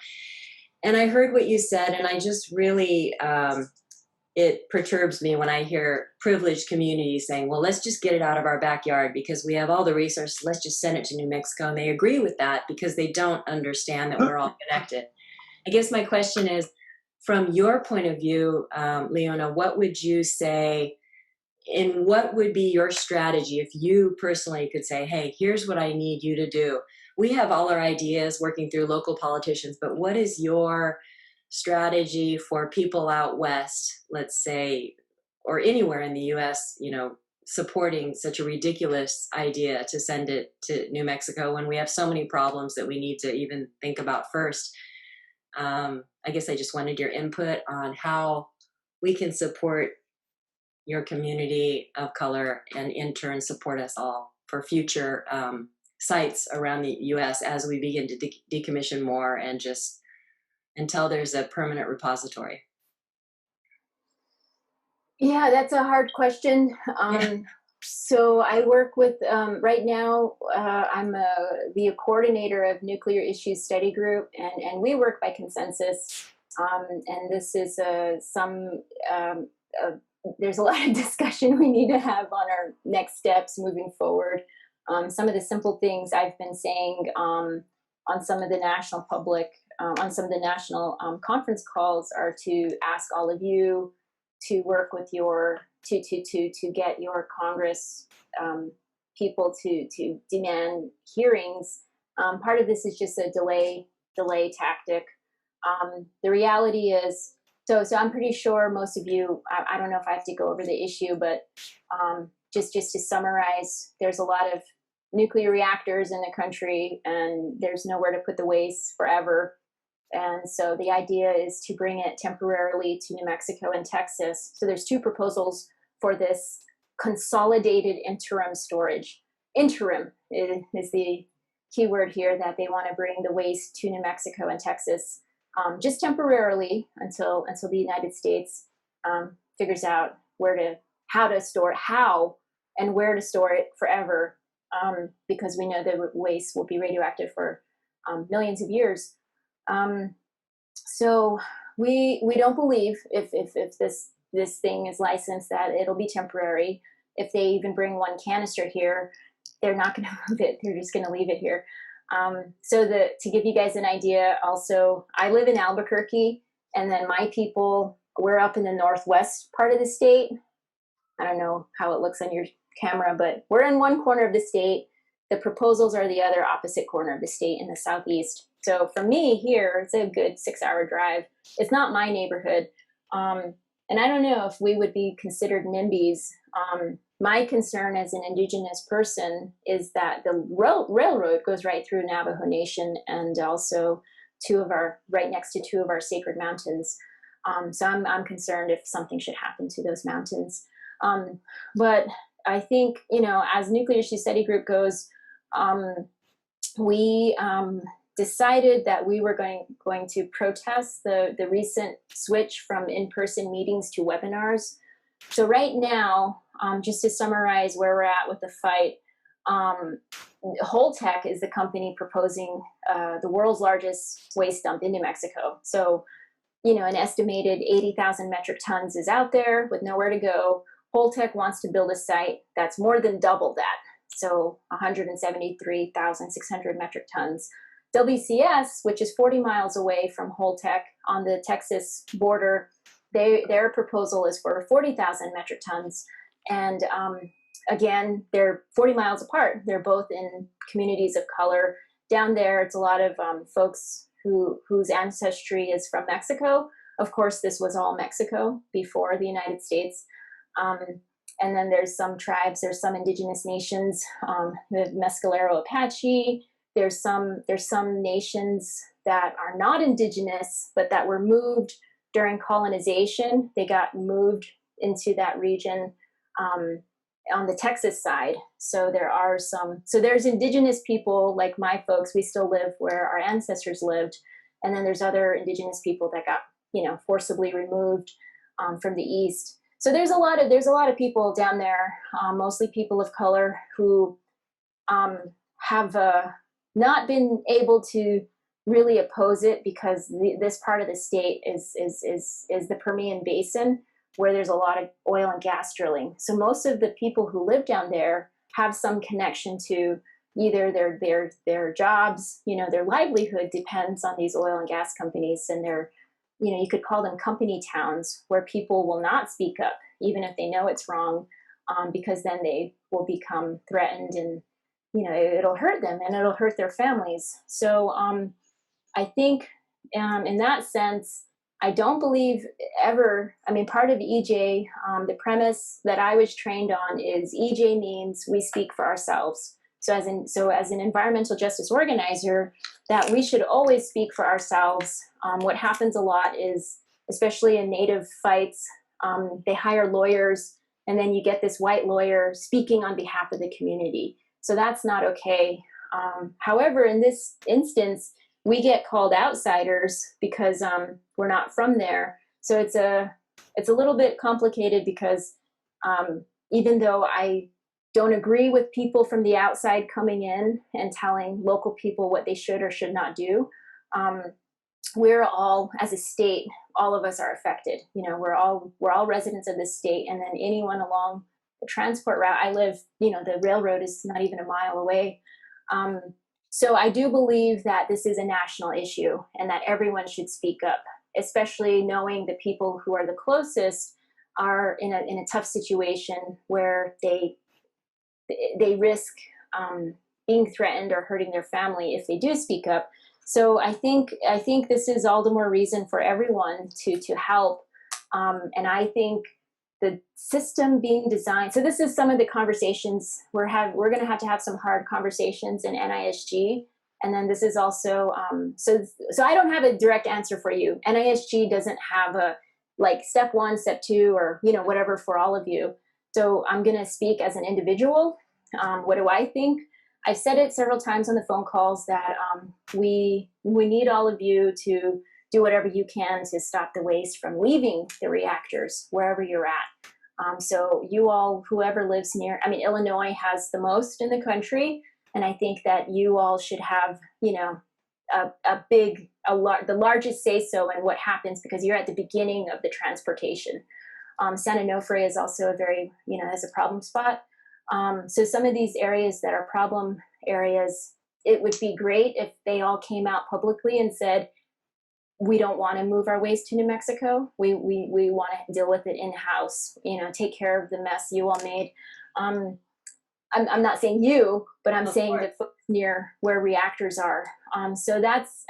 And I heard what you said, and I just really, it perturbs me when I hear privileged communities saying, well, let's just get it out of our backyard because we have all the resources, let's just send it to New Mexico. And they agree with that because they don't understand that we're all connected. I guess my question is, from your point of view, Leona, what would you say, and what would be your strategy if you personally could say, hey, here's what I need you to do? we have all our ideas working through local politicians, but what is your strategy for people out west, let's say, or anywhere in the US, you know, supporting such a ridiculous idea to send it to New Mexico when we have so many problems that we need to even think about first? I guess I just wanted your input on how we can support your community of color and in turn support us all for future sites around the US as we begin to decommission more and just until there's a permanent repository. Yeah, that's a hard question. So I work with, right now, I'm the coordinator of Nuclear Issues Study Group, and we work by consensus. And this is there's a lot of discussion we need to have on our next steps moving forward. Some of the simple things I've been saying on some of the national on some of the national conference calls are to ask all of you to work with your to get your Congress people to demand hearings. Part of this is just a delay tactic. The reality is, so I'm pretty sure most of you, I don't know if I have to go over the issue, but just to summarize, there's a lot of nuclear reactors in the country and there's nowhere to put the waste forever. And so the idea is to bring it temporarily to New Mexico and Texas. So there's two proposals for this consolidated interim storage. Interim is the key word here, that they want to bring the waste to New Mexico and Texas just temporarily until the United States figures out how and where to store it forever, because we know the waste will be radioactive for millions of years. So we don't believe if this thing is licensed that it'll be temporary. If they even bring one canister here, they're not going to move it. They're just going to leave it here. So to give you guys an idea, also, I live in Albuquerque, and then my people, we're up in the northwest part of the state. I don't know how it looks on your camera, but we're in one corner of the state. The proposals are the other opposite corner of the state in the southeast. So for me here, it's a good 6-hour drive. It's not my neighborhood. And I don't know if we would be considered NIMBYs. My concern as an Indigenous person is that the railroad goes right through Navajo Nation and also right next to two of our sacred mountains. So I'm concerned if something should happen to those mountains. But I think, as Nuclear Issues Study Group goes, we decided that we were going to protest the recent switch from in-person meetings to webinars. So right now, just to summarize where we're at with the fight, Holtec is the company proposing the world's largest waste dump in New Mexico. So, an estimated 80,000 metric tons is out there with nowhere to go. Holtec wants to build a site that's more than double that. So 173,600 metric tons. WCS, which is 40 miles away from Holtec on the Texas border, their proposal is for 40,000 metric tons. And again, they're 40 miles apart. They're both in communities of color. Down there, it's a lot of folks whose ancestry is from Mexico. Of course, this was all Mexico before the United States. And then there's some tribes, there's some indigenous nations, the Mescalero Apache. There's some nations that are not indigenous, but that were moved during colonization. They got moved into that region on the Texas side. So there's indigenous people like my folks. We still live where our ancestors lived. And then there's other indigenous people that got, forcibly removed from the east. So there's a lot of people down there, mostly people of color, who have not been able to really oppose it because this part of the state is the Permian Basin, where there's a lot of oil and gas drilling. So most of the people who live down there have some connection to either their jobs, their livelihood depends on these oil and gas companies, and you could call them company towns, where people will not speak up, even if they know it's wrong, because then they will become threatened and, it'll hurt them and it'll hurt their families. So I think in that sense, I don't believe ever, part of EJ, the premise that I was trained on is EJ means we speak for ourselves. So as an environmental justice organizer, that we should always speak for ourselves. What happens a lot is, especially in Native fights, they hire lawyers, and then you get this white lawyer speaking on behalf of the community. So that's not okay. However, in this instance, we get called outsiders because we're not from there. So it's a little bit complicated because even though I don't agree with people from the outside coming in and telling local people what they should or should not do, we're all, as a state, all of us are affected. We're all residents of this state, and then anyone along the transport route. I live, the railroad is not even a mile away. So I do believe that this is a national issue and that everyone should speak up, especially knowing the people who are the closest are in a tough situation where they risk being threatened or hurting their family if they do speak up. So I think this is all the more reason for everyone to help. And I think the system being designed, so this is some of the conversations we're going to have some hard conversations in NISG. And then this is also, so I don't have a direct answer for you. NISG doesn't have a step 1, step 2, or, whatever for all of you. So I'm going to speak as an individual. What do I think? I've said it several times on the phone calls that we need all of you to do whatever you can to stop the waste from leaving the reactors wherever you're at. So you all, whoever lives near, Illinois has the most in the country, and I think that you all should have, the largest say-so in what happens because you're at the beginning of the transportation. San Onofre is also a very, has a problem spot. So some of these areas that are problem areas, it would be great if they all came out publicly and said, we don't want to move our waste to New Mexico. We want to deal with it in-house, take care of the mess you all made. I'm not saying you, but I'm saying the folks near where reactors are. So that's,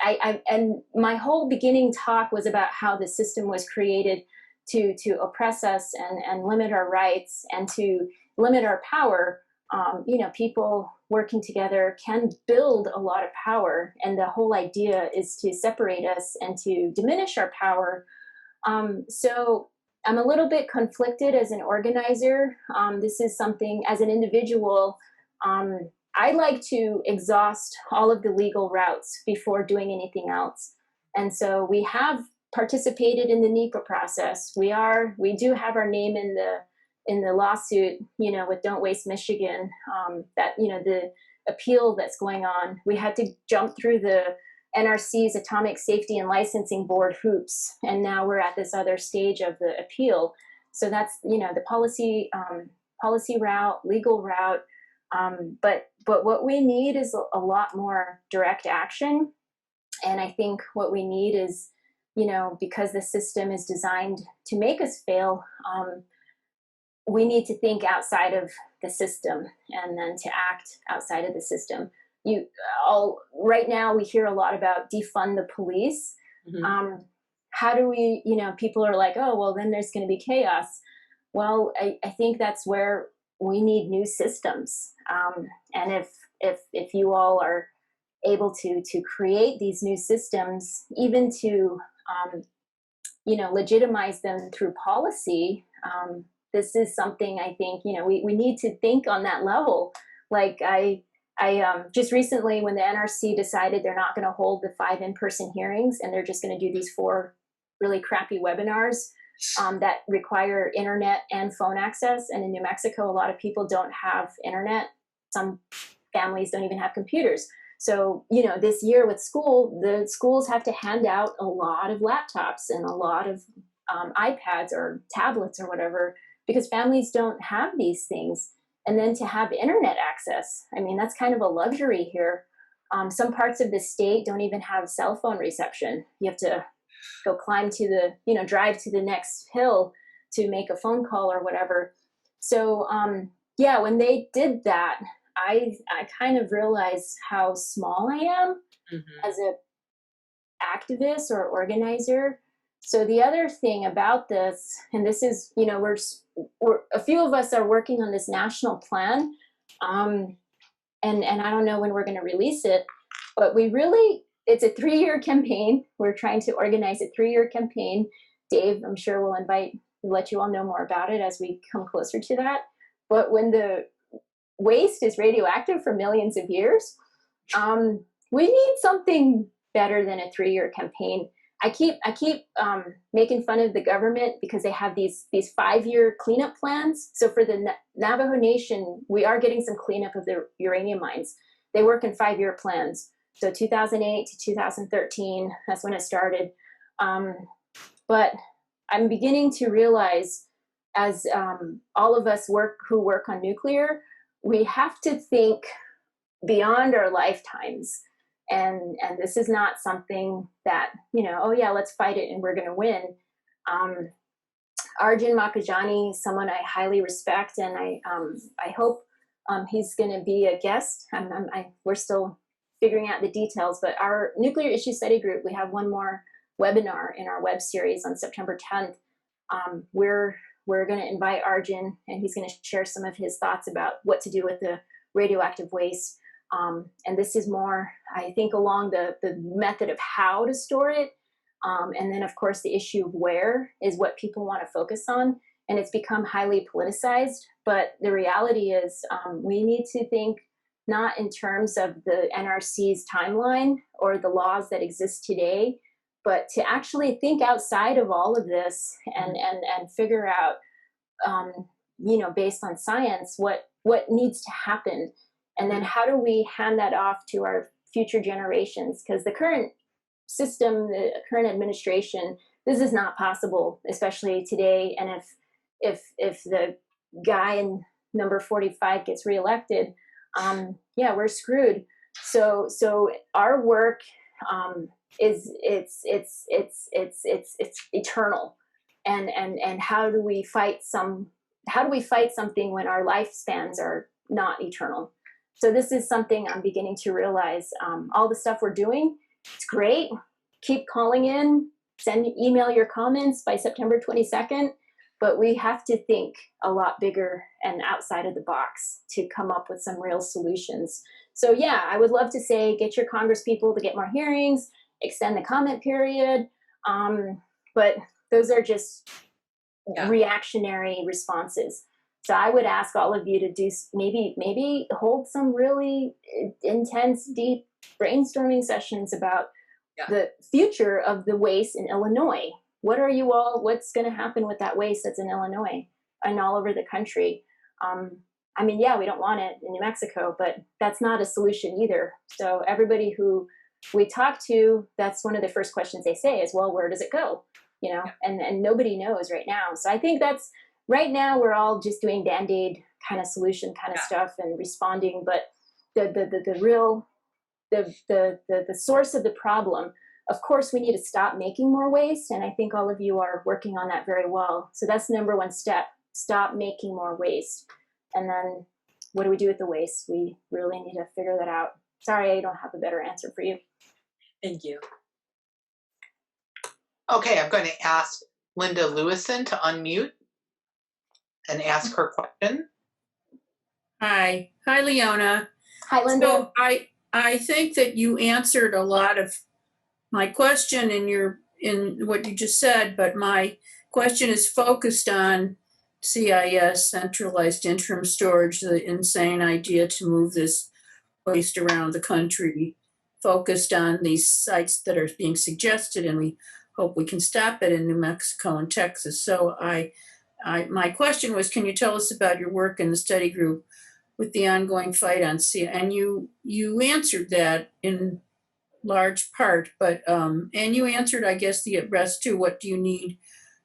and my whole beginning talk was about how the system was created to oppress us and limit our rights and to limit our power. People working together can build a lot of power, and the whole idea is to separate us and to diminish our power. So I'm a little bit conflicted as an organizer. This is something, as an individual, I like to exhaust all of the legal routes before doing anything else. And so we have participated in the NEPA process. We do have our name in the lawsuit, with Don't Waste Michigan, that, the appeal that's going on. We had to jump through the NRC's Atomic Safety and Licensing Board hoops, and now we're at this other stage of the appeal. So that's, the policy route, legal route, but what we need is a lot more direct action. And I think what we need is, because the system is designed to make us fail, we need to think outside of the system and then to act outside of the system. Right now we hear a lot about defund the police. Mm-hmm. How do we, people are like, oh, well, then there's going to be chaos. Well, I think that's where we need new systems. And if you all are able to create these new systems, even to, legitimize them through policy, this is something I think, we need to think on that level. Like I just recently, when the NRC decided they're not going to hold the 5 in-person hearings and they're just going to do these 4 really crappy webinars that require internet and phone access. And in New Mexico, a lot of people don't have internet. Some families don't even have computers. So, this year with school, the schools have to hand out a lot of laptops and a lot of iPads or tablets or whatever, because families don't have these things. And then to have internet access, that's kind of a luxury here. Some parts of the state don't even have cell phone reception. You have to go climb to drive to the next hill to make a phone call or whatever. So, when they did that, I kind of realize how small I am Mm-hmm. as a activist or organizer. So the other thing about this, and this is, you know, we're a few of us are working on this national plan, and I don't know when we're going to release it, but it's a 3-year campaign. We're trying to organize a 3-year campaign. Dave, I'm sure will let you all know more about it as we come closer to that. But when the waste is radioactive for millions of years, we need something better than a 3-year campaign. I keep making fun of the government because they have these 5-year cleanup plans. So for the Navajo Nation, we are getting some cleanup of the uranium mines. They work in 5-year plans. So 2008 to 2013, that's when it started. But I'm beginning to realize, as all of us who work on nuclear, we have to think beyond our lifetimes. And this is not something that, you know, oh yeah, let's fight it and we're going to win. Arjun Makajani, someone I highly respect, and I hope he's going to be a guest. We're still figuring out the details, but our Nuclear Issue Study Group, we have one more webinar in our web series on September 10th. We're going to invite Arjun, and he's going to share some of his thoughts about what to do with the radioactive waste. And this is more, I think, along the method of how to store it. And then, of course, the issue of where is what people want to focus on. And it's become highly politicized. But the reality is we need to think not in terms of the NRC's timeline or the laws that exist today, but to actually think outside of all of this and figure out, you know, based on science, what needs to happen. And then how do we hand that off to our future generations? Because the current system, the current administration, this is not possible, especially today. And if the guy in number 45 gets reelected, yeah, we're screwed. So our work is it's eternal. And how do we fight something when our lifespans are not eternal? So this is something I'm beginning to realize. All the stuff we're doing, it's great. Keep calling in, email your comments by September 22nd, but we have to think a lot bigger and outside of the box to come up with some real solutions. So yeah, I would love to say, get your Congress people to get more hearings, extend the comment period. But those are just reactionary responses. So I would ask all of you to do maybe hold some really intense, deep brainstorming sessions about the future of the waste in Illinois. What's going to happen with that waste that's in Illinois and all over the country? I mean, yeah, we don't want it in New Mexico, but that's not a solution either. So everybody who we talk to, that's one of the first questions they say is, well, where does it go? You know, and nobody knows right now. So I think that's, right now we're all just doing Band-Aid kind of solution kind of stuff and responding, but the real the source of the problem, of course, we need to stop making more waste, and I think all of you are working on that very well. So that's the number one step: stop making more waste. And then, what do we do with the waste? We really need to figure that out. Sorry, I don't have a better answer for you. Thank you. Okay, I'm going to ask Linda Lewison to unmute and ask her question. Hi, Leona. Hi, Linda. So I think that you answered a lot of my question in what you just said, but my question is focused on CIS, centralized interim storage, the insane idea to move this waste around the country, focused on these sites that are being suggested, and we hope we can stop it in New Mexico and Texas. So my question was, can you tell us about your work in the study group with the ongoing fight on CIS? And you answered that in large part, but and you answered, I guess, the rest too. What do you need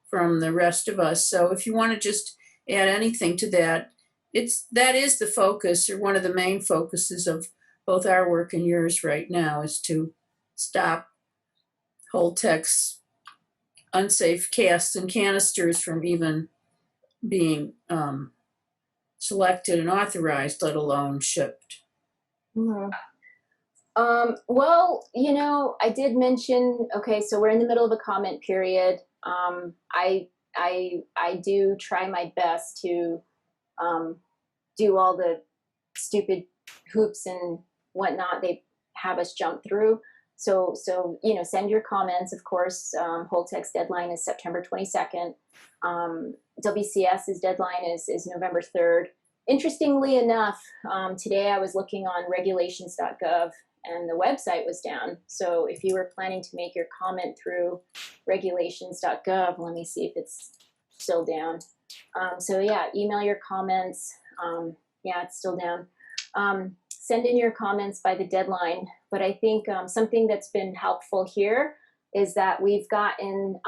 from the rest of us? So if you want to just add anything to that, that is the focus, or one of the main focuses of both our work and yours right now, is to stop Holtec's unsafe casts and canisters from even being selected and authorized, let alone shipped. Mhm. Well, I did mention, okay, so we're in the middle of a comment period. I do try my best to do all the stupid hoops and whatnot they have us jump through. So send your comments, of course. Whole text deadline is September 22nd. WCS's deadline is November 3rd. Interestingly enough, today I was looking on regulations.gov and the website was down. So if you were planning to make your comment through regulations.gov, let me see if it's still down. So yeah, email your comments. Yeah, it's still down. Send in your comments by the deadline. But I think something that's been helpful here is that we've gotten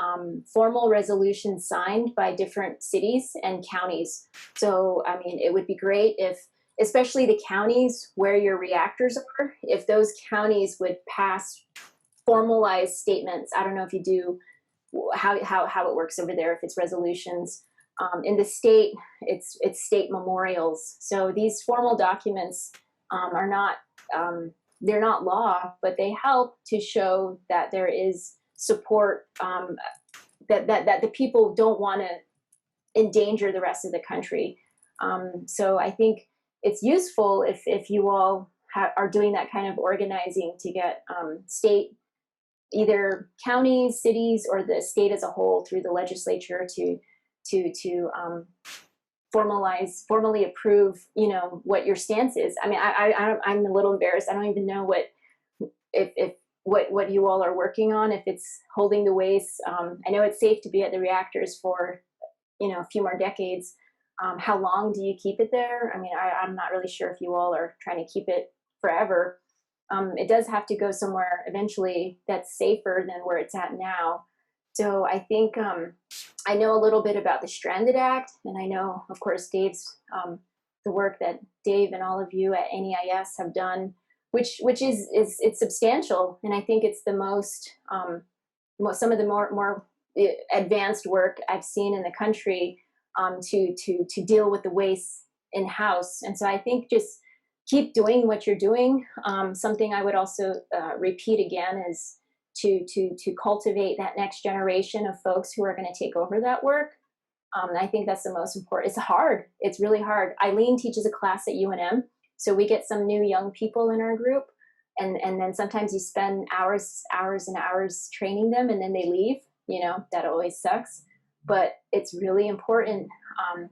formal resolutions signed by different cities and counties. So, I mean, it would be great if, especially the counties where your reactors are, if those counties would pass formalized statements. I don't know if you do, how it works over there, if it's resolutions. In the state, it's state memorials. So these formal documents are not, they're not law, but they help to show that there is support, that the people don't want to endanger the rest of the country. So I think it's useful if you all are doing that kind of organizing to get state, either counties, cities, or the state as a whole through the legislature to formally approve, what your stance is. I mean, I'm a little embarrassed. I don't even know what you all are working on, if it's holding the waste. I know it's safe to be at the reactors for, a few more decades. How long do you keep it there? I mean, I'm not really sure if you all are trying to keep it forever. It does have to go somewhere eventually that's safer than where it's at now. So I think I know a little bit about the Stranded Act, and I know, of course, Dave's the work that Dave and all of you at NEIS have done, which is it's substantial, and I think it's the most some of the more advanced work I've seen in the country to deal with the waste in house. And so I think just keep doing what you're doing. Something I would also repeat again is to cultivate that next generation of folks who are going to take over that work. I think that's the most important. It's hard. It's really hard. Eileen teaches a class at UNM, so we get some new young people in our group, and then sometimes you spend hours and hours training them, and then they leave. That always sucks. But it's really important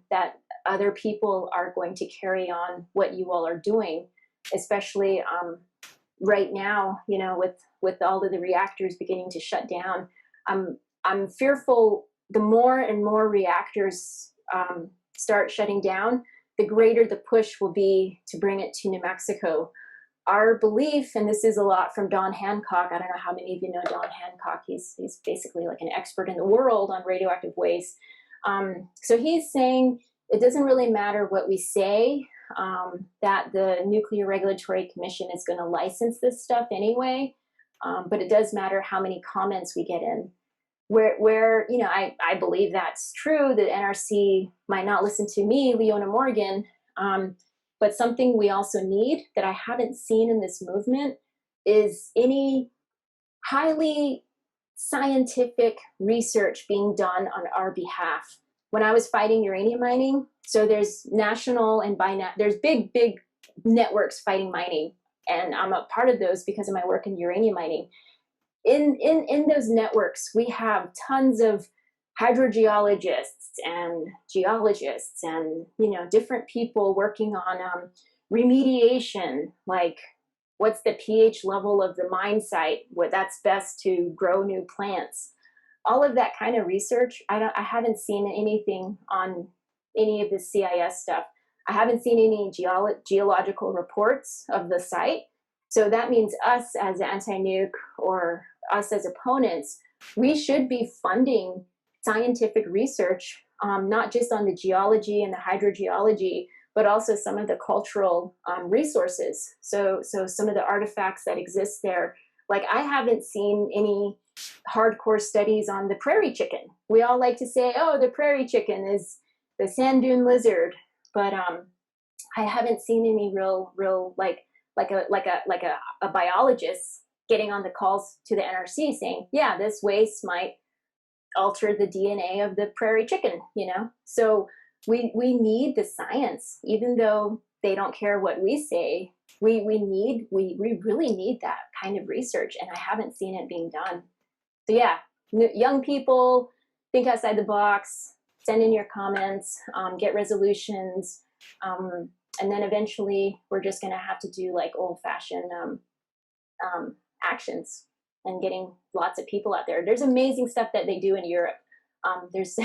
that other people are going to carry on what you all are doing, especially right now, with all of the reactors beginning to shut down. I'm fearful the more and more reactors start shutting down, the greater the push will be to bring it to New Mexico. Our belief, and this is a lot from Don Hancock, I don't know how many of you know Don Hancock, he's basically like an expert in the world on radioactive waste. So he's saying it doesn't really matter what we say, that the Nuclear Regulatory Commission is going to license this stuff anyway, but it does matter how many comments we get in. Where I believe that's true, the NRC might not listen to me, Leona Morgan, but something we also need that I haven't seen in this movement is any highly scientific research being done on our behalf. When I was fighting uranium mining, so there's national and there's big networks fighting mining, and I'm a part of those because of my work in uranium mining. In those networks, we have tons of hydrogeologists and geologists and different people working on remediation, like what's the pH level of the mine site, what that's best to grow new plants. All of that kind of research, I haven't seen anything on any of the CIS stuff. I haven't seen any geological reports of the site. So that means us as anti-nuke or us as opponents, we should be funding scientific research, not just on the geology and the hydrogeology, but also some of the cultural resources. So some of the artifacts that exist there. Like, I haven't seen any hardcore studies on the prairie chicken. We all like to say, oh, the prairie chicken is the sand dune lizard. but I haven't seen any real like a biologist getting on the calls to the NRC saying, yeah, this waste might alter the DNA of the prairie chicken, you know? So we need the science, even though they don't care what we say. We really need that kind of research, and I haven't seen it being done. So yeah, young people, think outside the box, send in your comments, get resolutions, and then eventually we're just gonna have to do like old-fashioned actions and getting lots of people out there. There's amazing stuff that they do in Europe. There's,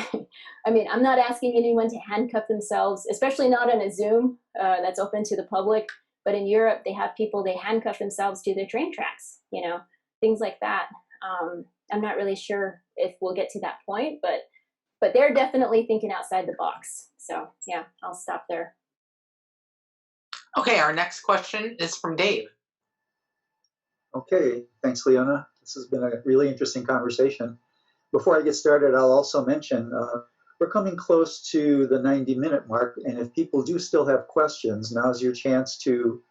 I mean, I'm not asking anyone to handcuff themselves, especially not on a Zoom that's open to the public. But in Europe, they have people, they handcuff themselves to the train tracks, you know, things like that. I'm not really sure if we'll get to that point, but they're definitely thinking outside the box. So yeah, I'll stop there. Okay, our next question is from Dave. Okay, thanks, Leona. This has been a really interesting conversation. Before I get started, I'll also mention we're coming close to the 90-minute mark, and if people do still have questions, now's your chance to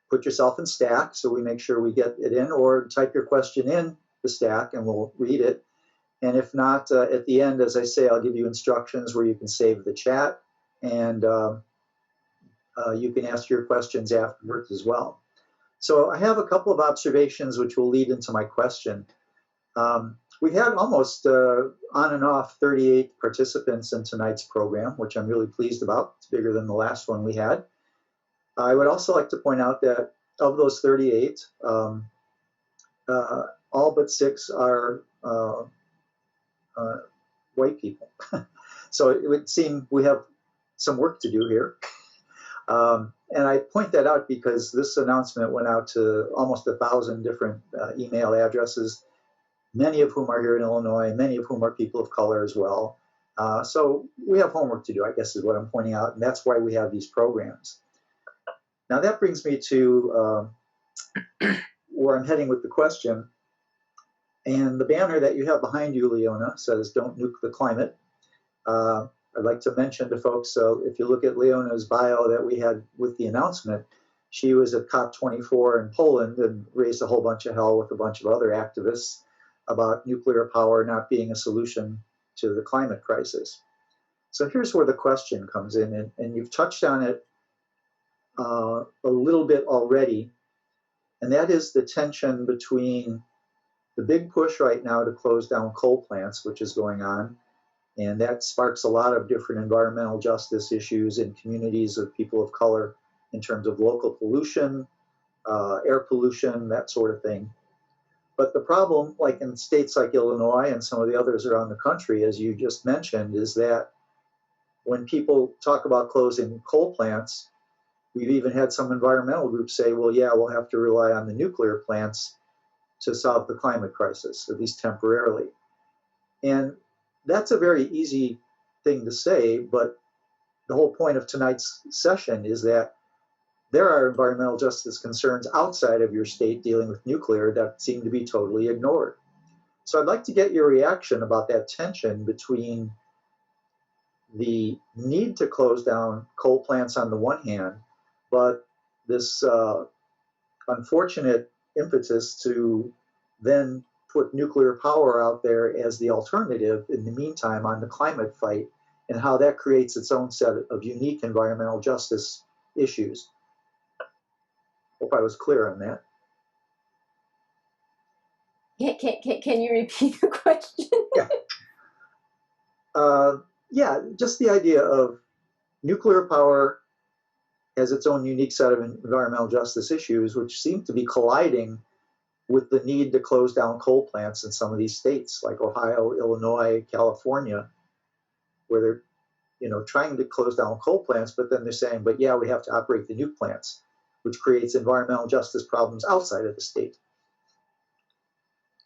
put yourself in stack so we make sure we get it in, or type your question in the stack and we'll read it. And if not, at the end, as I say, I'll give you instructions where you can save the chat, and you can ask your questions afterwards as well. So I have a couple of observations which will lead into my question. We had almost on and off 38 participants in tonight's program, which I'm really pleased about. It's bigger than the last one we had. I would also like to point out that of those 38, all but 6 are white people. So it would seem we have some work to do here. And I point that out because this announcement went out to almost 1,000 different email addresses, many of whom are here in Illinois, many of whom are people of color as well. So we have homework to do, I guess is what I'm pointing out, and that's why we have these programs. Now that brings me to where I'm heading with the question. And the banner that you have behind you, Leona, says, "Don't nuke the climate." I'd like to mention to folks, so if you look at Leona's bio that we had with the announcement, she was at COP24 in Poland and raised a whole bunch of hell with a bunch of other activists about nuclear power not being a solution to the climate crisis. So here's where the question comes in, and you've touched on it a little bit already, and that is the tension between the big push right now to close down coal plants, which is going on, and that sparks a lot of different environmental justice issues in communities of people of color in terms of local pollution, air pollution, that sort of thing. But the problem, like in states like Illinois and some of the others around the country, as you just mentioned, is that when people talk about closing coal plants, we've even had some environmental groups say, well, yeah, we'll have to rely on the nuclear plants to solve the climate crisis, at least temporarily. And that's a very easy thing to say, but the whole point of tonight's session is that there are environmental justice concerns outside of your state dealing with nuclear that seem to be totally ignored. So I'd like to get your reaction about that tension between the need to close down coal plants on the one hand, but this unfortunate impetus to then put nuclear power out there as the alternative in the meantime on the climate fight, and how that creates its own set of unique environmental justice issues. Hope I was clear on that. Can you repeat the question? Yeah, just the idea of nuclear power has its own unique set of environmental justice issues, which seem to be colliding with the need to close down coal plants in some of these states like Ohio, Illinois, California, where they're trying to close down coal plants, but then they're saying, but yeah, we have to operate the nuke plants, which creates environmental justice problems outside of the state,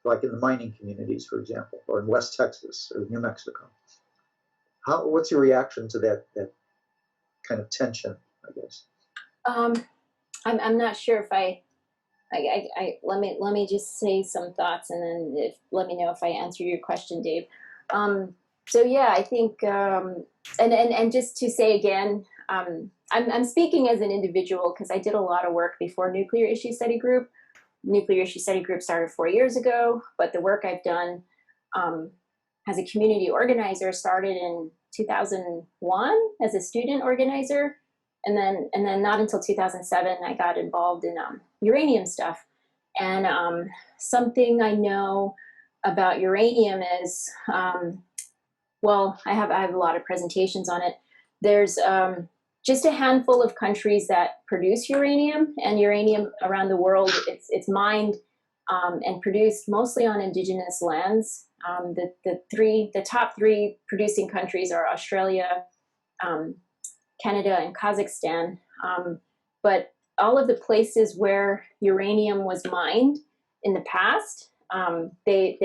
like in the mining communities, for example, or in West Texas or New Mexico. What's your reaction to that kind of tension, I guess? I'm not sure if I let me just say some thoughts, and then let me know if I answer your question, Dave. So yeah, I think, and just to say again, I'm speaking as an individual because I did a lot of work before Nuclear Issue Study Group. Nuclear Issue Study Group started 4 years ago, but the work I've done as a community organizer started in 2001 as a student organizer, and then not until 2007 I got involved in uranium stuff. And something I know about uranium is, well, I have a lot of presentations on it. There's just a handful of countries that produce uranium, and uranium around the world, it's mined and produced mostly on indigenous lands. The top three producing countries are Australia, Canada, and Kazakhstan. But all of the places where uranium was mined in the past, they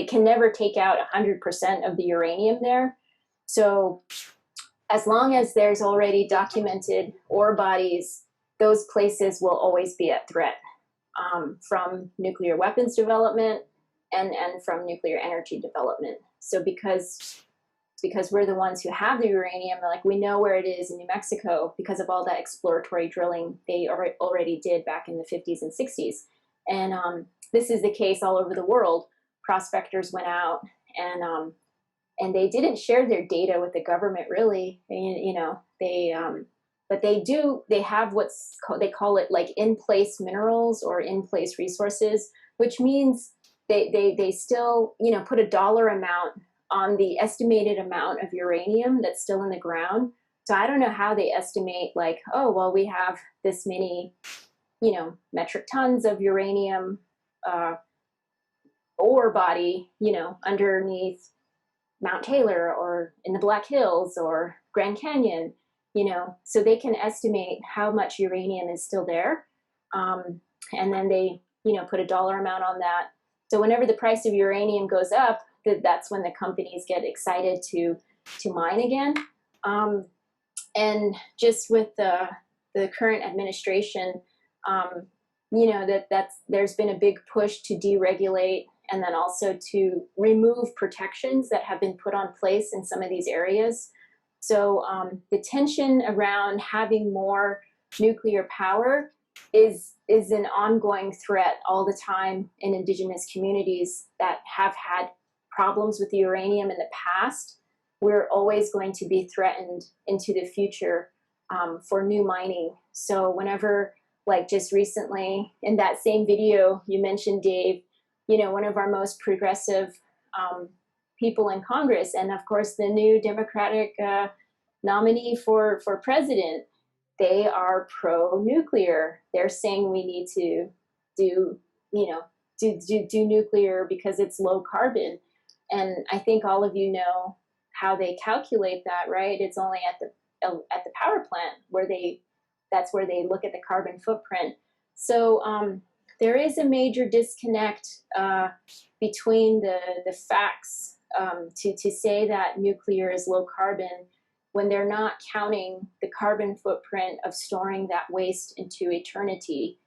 can never take out 100% of the uranium there. So as long as there's already documented ore bodies, those places will always be at threat from nuclear weapons development and from nuclear energy development. So because we're the ones who have the uranium, like we know where it is in New Mexico because of all that exploratory drilling they already did back in the 50s and 60s. And this is the case all over the world. Prospectors went out and they didn't share their data with the government really, but they have they call it like in-place minerals or in-place resources, which means they still, put a dollar amount on the estimated amount of uranium that's still in the ground. So I don't know how they estimate like, oh, well, we have this many, metric tons of uranium ore body, underneath Mount Taylor or in the Black Hills or Grand Canyon, so they can estimate how much uranium is still there. And then they, put a dollar amount on that. So whenever the price of uranium goes up, that's when the companies get excited to mine again. And just with the current administration, there's been a big push to deregulate and then also to remove protections that have been put on place in some of these areas. So the tension around having more nuclear power is an ongoing threat all the time in indigenous communities that have had problems with the uranium in the past. We're always going to be threatened into the future for new mining. So whenever, like just recently in that same video you mentioned, Dave, one of our most progressive people in Congress, and of course the new Democratic nominee for president, they are pro-nuclear. They're saying we need to do nuclear because it's low carbon. And I think all of you know how they calculate that, right? It's only at the power plant that's where they look at the carbon footprint. So there is a major disconnect between the facts to say that nuclear is low carbon when they're not counting the carbon footprint of storing that waste into eternity.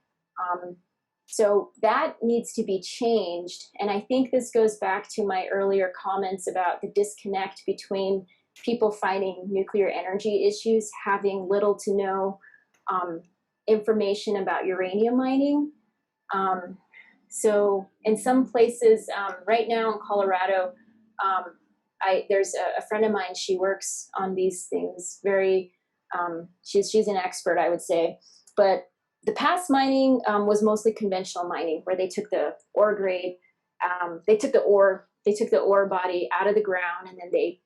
So that needs to be changed. And I think this goes back to my earlier comments about the disconnect between people fighting nuclear energy issues, having little to no information about uranium mining. So in some places, right now in Colorado, there's a friend of mine, she works on these things very, she's an expert, I would say. But the past mining was mostly conventional mining, where they took the ore grade, they took the ore body out of the ground, and then they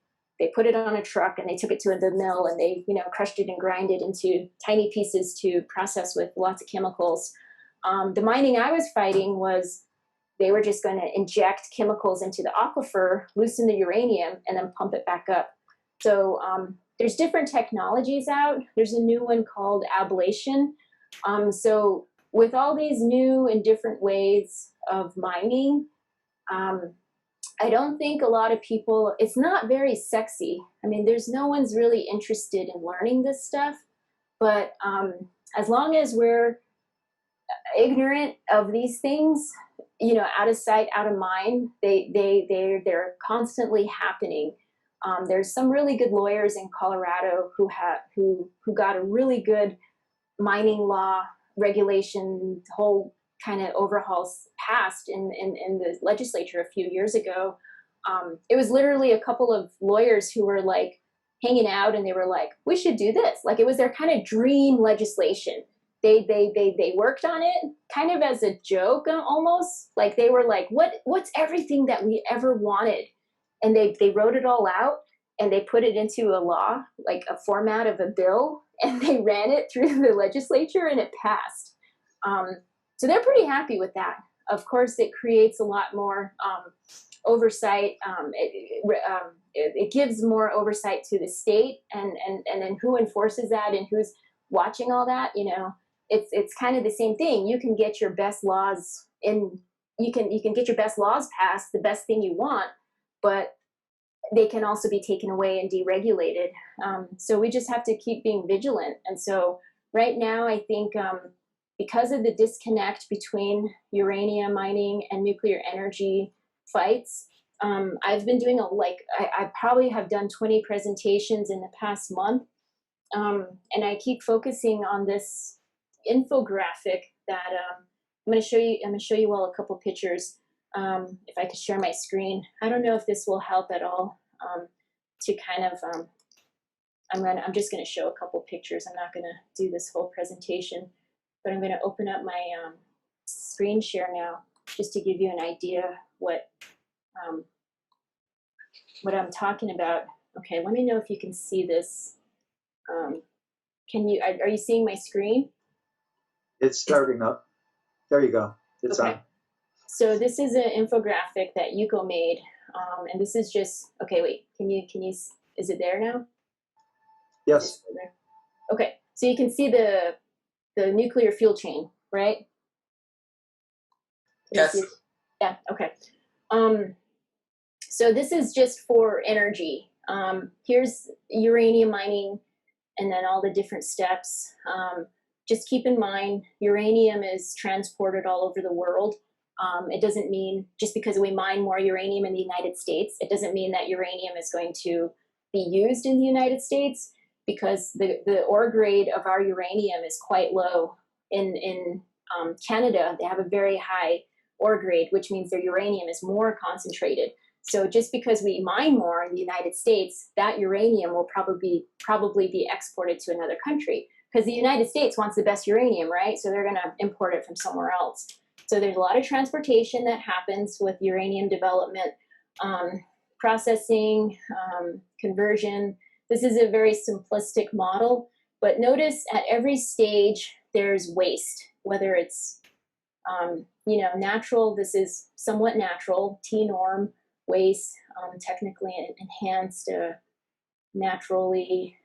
put it on a truck and they took it to the mill and they, crushed it and grind it into tiny pieces to process with lots of chemicals. The mining I was fighting was they were just going to inject chemicals into the aquifer, loosen the uranium, and then pump it back up. So there's different technologies out. There's a new one called ablation. So with all these new and different ways of mining, I don't think a lot of people, it's not very sexy. I mean, no one's really interested in learning this stuff, but as long as we're ignorant of these things, out of sight, out of mind. They're constantly happening. There's some really good lawyers in Colorado who got a really good mining law regulation, whole kind of overhauls passed in the legislature a few years ago. It was literally a couple of lawyers who were like hanging out, and they were like, we should do this. Like, it was their kind of dream legislation. They worked on it kind of as a joke, almost. Like, they were like, what's everything that we ever wanted? And they wrote it all out, and they put it into a law, like a format of a bill, and they ran it through the legislature, and it passed. So they're pretty happy with that. Of course, it creates a lot more oversight. It gives more oversight to the state, and then who enforces that and who's watching all that. It's kind of the same thing. You can get your best laws you can get your best laws passed, the best thing you want, but they can also be taken away and deregulated. So we just have to keep being vigilant. And so right now, I think because of the disconnect between uranium mining and nuclear energy fights, I've been doing I probably have done 20 presentations in the past month. And I keep focusing on this infographic that I'm going to show you all a couple pictures. If I could share my screen. I don't know if this will help at all to kind of, I'm just going to show a couple pictures. I'm not going to do this whole presentation, but I'm going to open up my screen share now, just to give you an idea what I'm talking about. Okay, let me know if you can see this. Are you seeing my screen? It's starting up. There you go. It's okay. on. So this is an infographic that Yuko made, and this is just, okay, wait, can you, is it there now? Yes. There? Okay, so you can see the nuclear fuel chain, right? Yes. Yeah, okay. So this is just for energy. Here's uranium mining, and then all the different steps. Just keep in mind, uranium is transported all over the world. It doesn't mean, just because we mine more uranium in the United States, it doesn't mean that uranium is going to be used in the United States, because the ore grade of our uranium is quite low. In Canada, they have a very high ore grade, which means their uranium is more concentrated. So just because we mine more in the United States, that uranium will probably be exported to another country, because the United States wants the best uranium, right? So they're going to import it from somewhere else. So there's a lot of transportation that happens with uranium development, processing, conversion. This is a very simplistic model, but notice at every stage there's waste, whether it's natural. This is somewhat natural, T-norm waste, technically enhanced, naturally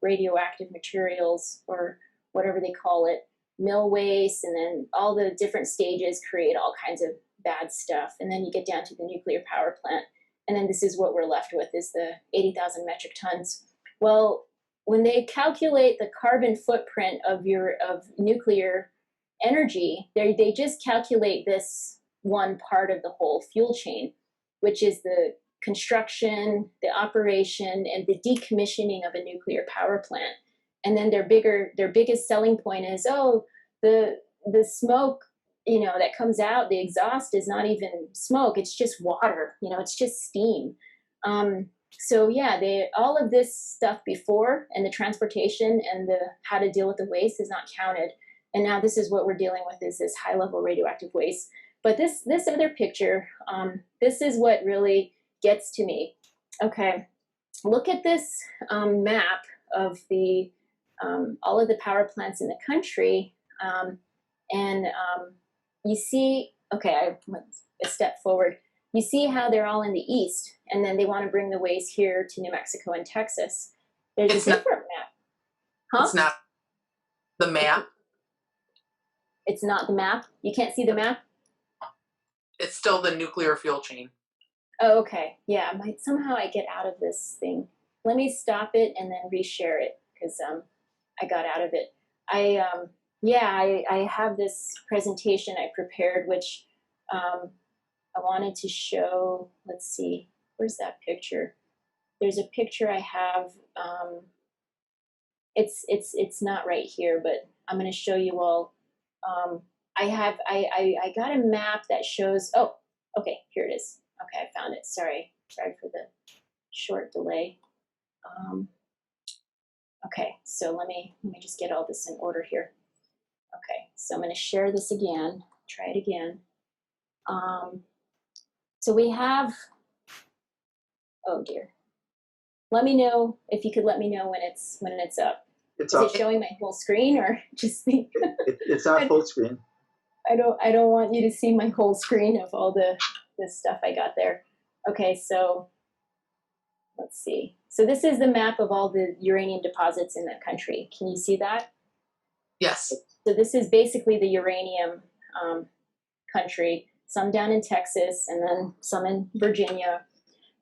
radioactive materials, or whatever they call it, mill waste, and then all the different stages create all kinds of bad stuff. And then you get down to the nuclear power plant, and then this is what we're left with, is the 80,000 metric tons. Well, when they calculate the carbon footprint of nuclear energy, they just calculate this one part of the whole fuel chain, which is the construction, the operation, and the decommissioning of a nuclear power plant. And then their biggest selling point is, the smoke, that comes out, the exhaust is not even smoke, it's just water, it's just steam. So yeah, all of this stuff before, and the transportation and the how to deal with the waste is not counted. And now this is what we're dealing with, is this high level radioactive waste. But this other picture, this is what really gets to me. Okay, look at this map of the all of the power plants in the country, and you see, okay, I went a step forward. You see how they're all in the east, and then they want to bring the waste here to New Mexico and Texas. There's a different map. Huh? It's not the map. It's not the map? You can't see the map? It's still the nuclear fuel chain. Oh, okay. Yeah, somehow I get out of this thing. Let me stop it and then reshare it, because I got out of it. yeah, I have this presentation I prepared, which I wanted to show. Let's see, where's that picture? There's a picture I have. It's not right here, but I'm going to show you all. I got a map that shows. Oh, okay, here it is. Okay, I found it. Sorry for the short delay. Okay, so let me just get all this in order here. Okay, so I'm going to share this again. Try it again. So we have. Oh dear. Let me know if you could let me know when it's up. It's Is up. it showing my whole screen or just me? It's on full screen. I don't want you to see my whole screen of all the stuff I got there. Okay, so let's see. So this is the map of all the uranium deposits in the country. Can you see that? Yes. So this is basically the uranium country, some down in Texas and then some in Virginia.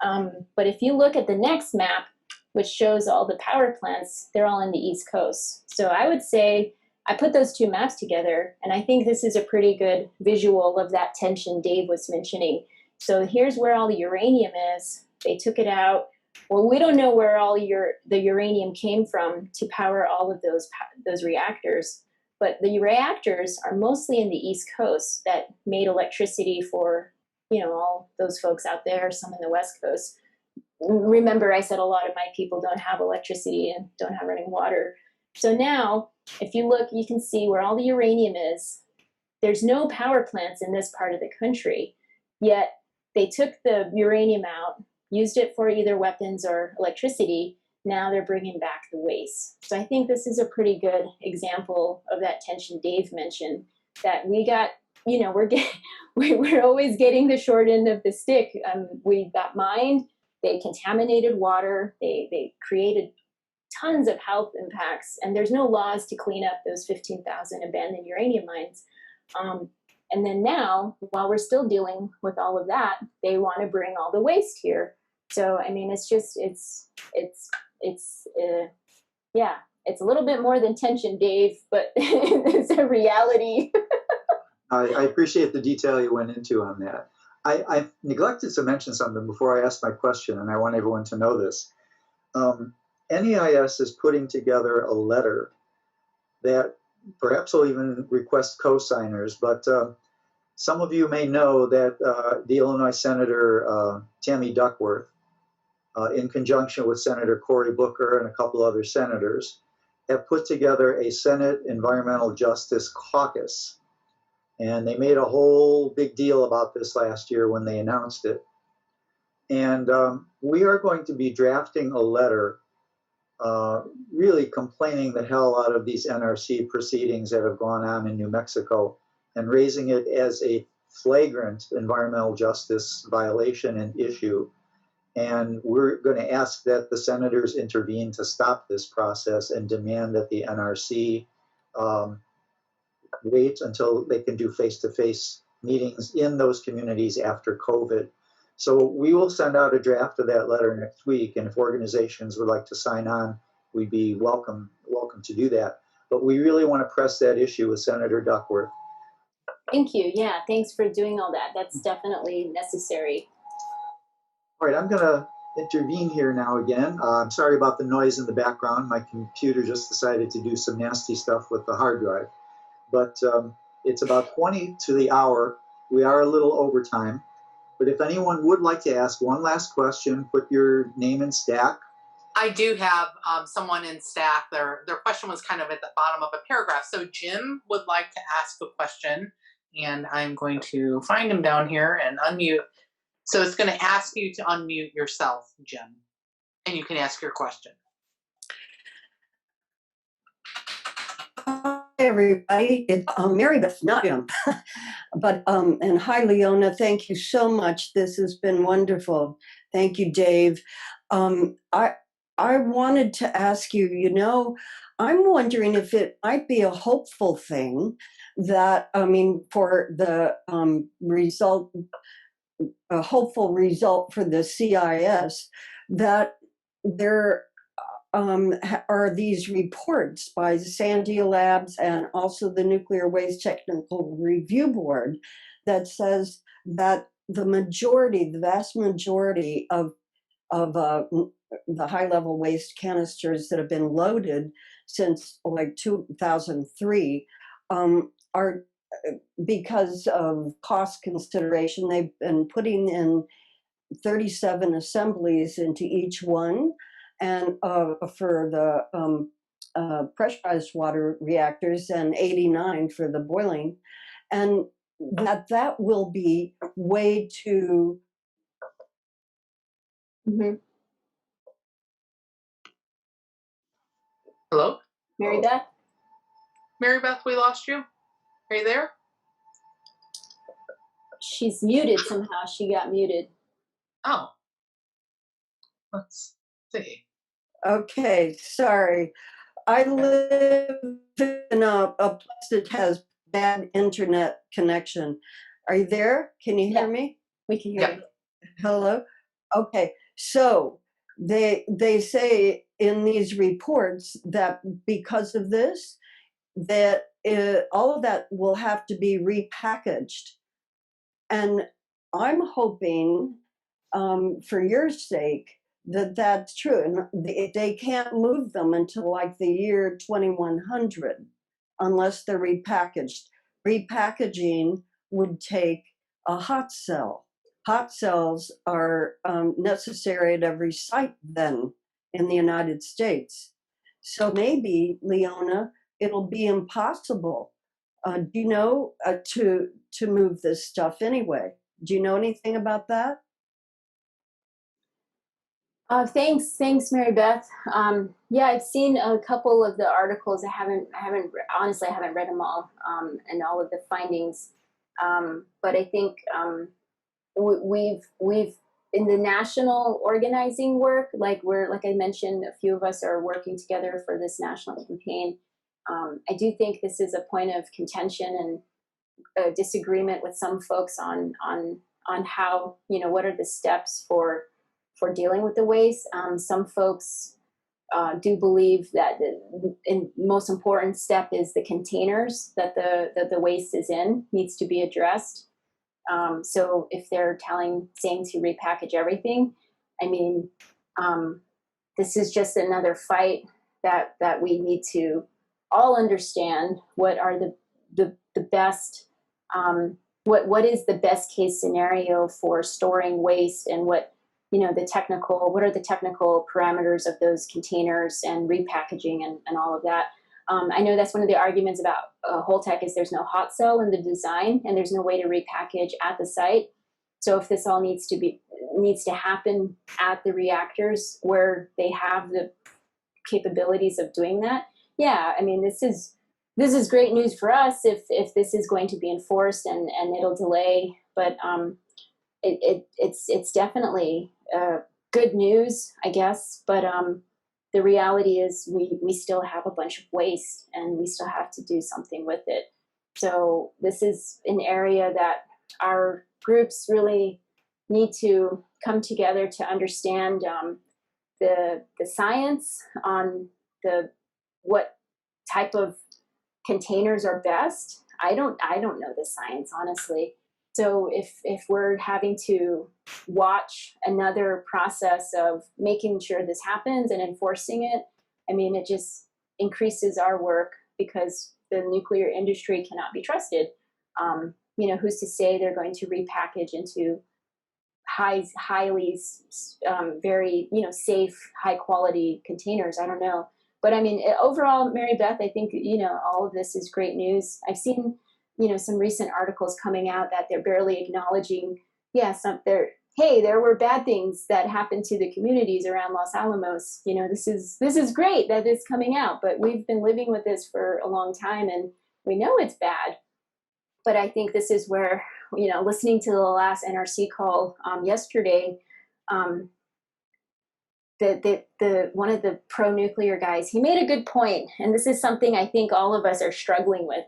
But if you look at the next map, which shows all the power plants, they're all in the East Coast. So I would say I put those two maps together, and I think this is a pretty good visual of that tension Dave was mentioning. So here's where all the uranium is. They took it out. Well, we don't know where all the uranium came from to power all of those reactors, but the reactors are mostly in the East Coast that made electricity for, all those folks out there, some in the West Coast. Remember, I said a lot of my people don't have electricity and don't have running water. So now, if you look, you can see where all the uranium is. There's no power plants in this part of the country, yet they took the uranium out, used it for either weapons or electricity. Now they're bringing back the waste. So I think this is a pretty good example of that tension Dave mentioned, that we got, we're always getting the short end of the stick. We got mined, they contaminated water, they created tons of health impacts, and there's no laws to clean up those 15,000 abandoned uranium mines. And then now, while we're still dealing with all of that, they want to bring all the waste here. So, I mean, it's a little bit more than tension, Dave, but it's a reality. I appreciate the detail you went into on that. I neglected to mention something before I asked my question, and I want everyone to know this. NEIS is putting together a letter that perhaps will even request co-signers, but some of you may know that the Illinois Senator Tammy Duckworth, in conjunction with Senator Cory Booker and a couple other senators, have put together a Senate Environmental Justice Caucus. And they made a whole big deal about this last year when they announced it. And we are going to be drafting a letter really complaining the hell out of these NRC proceedings that have gone on in New Mexico and raising it as a flagrant environmental justice violation and issue. And we're going to ask that the senators intervene to stop this process and demand that the NRC wait until they can do face-to-face meetings in those communities after COVID. So we will send out a draft of that letter next week, and if organizations would like to sign on, we'd be welcome to do that. But we really want to press that issue with Senator Duckworth. Thank you. Yeah, thanks for doing all that. That's definitely necessary. All right, I'm going to intervene here now again. I'm sorry about the noise in the background. My computer just decided to do some nasty stuff with the hard drive. But it's about 20 to the hour. We are a little over time. But if anyone would like to ask one last question, put your name and stack. I do have someone in stack. Their question was kind of at the bottom of a paragraph. So Jim would like to ask a question, and I'm going to find him down here and unmute. So it's going to ask you to unmute yourself, Jim, and you can ask your question. Hi, everybody. It's Mary Beth, not Jim. But and hi, Leona. Thank you so much. This has been wonderful. Thank you, Dave. I wanted to ask you, I'm wondering if it might be a hopeful thing that, for the result, a hopeful result for the CIS, that there are these reports by Sandia Labs and also the Nuclear Waste Technical Review Board that says that the vast majority of the high-level waste canisters that have been loaded since like 2003 are, because of cost consideration, they've been putting in 37 assemblies into each one, and for the pressurized water reactors, and 89 for the boiling, and that will be way too. Mm-hmm. Hello? Mary Beth? Mary Beth, we lost you. Are you there? She's muted somehow. She got muted. Oh. Let's see. Okay, sorry. I live in a place that has bad internet connection. Are you there? Can you hear me? We can hear Yeah. you. Hello? Okay, so they say in these reports that because of this, that all of that will have to be repackaged. And I'm hoping, for your sake, that that's true. And they can't move them until like the year 2100 unless they're repackaged. Repackaging would take a hot cell. Hot cells are necessary at every site then in the United States. So maybe, Leona, it'll be impossible, do you know, to move this stuff anyway. Do you know anything about that? Thanks, Mary Beth. Yeah, I've seen a couple of the articles. Honestly, I haven't read them all, and all of the findings. But I think we've in the national organizing work, like I mentioned, a few of us are working together for this national campaign. I do think this is a point of contention and a disagreement with some folks on how, what are the steps for dealing with the waste. Some folks do believe that the most important step is the containers that the waste is in needs to be addressed. So if they're saying to repackage everything, I mean, this is just another fight that we need to all understand. What are the best, what is the best case scenario for storing waste, and what are the technical parameters of those containers and repackaging and all of that. I know that's one of the arguments about Holtec is there's no hot cell in the design, and there's no way to repackage at the site. So if this all needs to happen at the reactors where they have the capabilities of doing that, yeah, I mean, this is great news for us if this is going to be enforced, and it'll delay, but it's definitely good news, I guess. But the reality is we still have a bunch of waste, and we still have to do something with it. So this is an area that our groups really need to come together to understand the science on what type of containers are best. I don't know the science, honestly. So if we're having to watch another process of making sure this happens and enforcing it, I mean, it just increases our work, because the nuclear industry cannot be trusted. Who's to say they're going to repackage into highly, very, safe, high quality containers? I don't know. But I mean, overall, Mary Beth, I think, all of this is great news. I've seen, some recent articles coming out that they're barely acknowledging, there were bad things that happened to the communities around Los Alamos. This is great that it's coming out, but we've been living with this for a long time, and we know it's bad. But I think this is where, listening to the last NRC call yesterday, the one of the pro-nuclear guys, he made a good point, and this is something I think all of us are struggling with.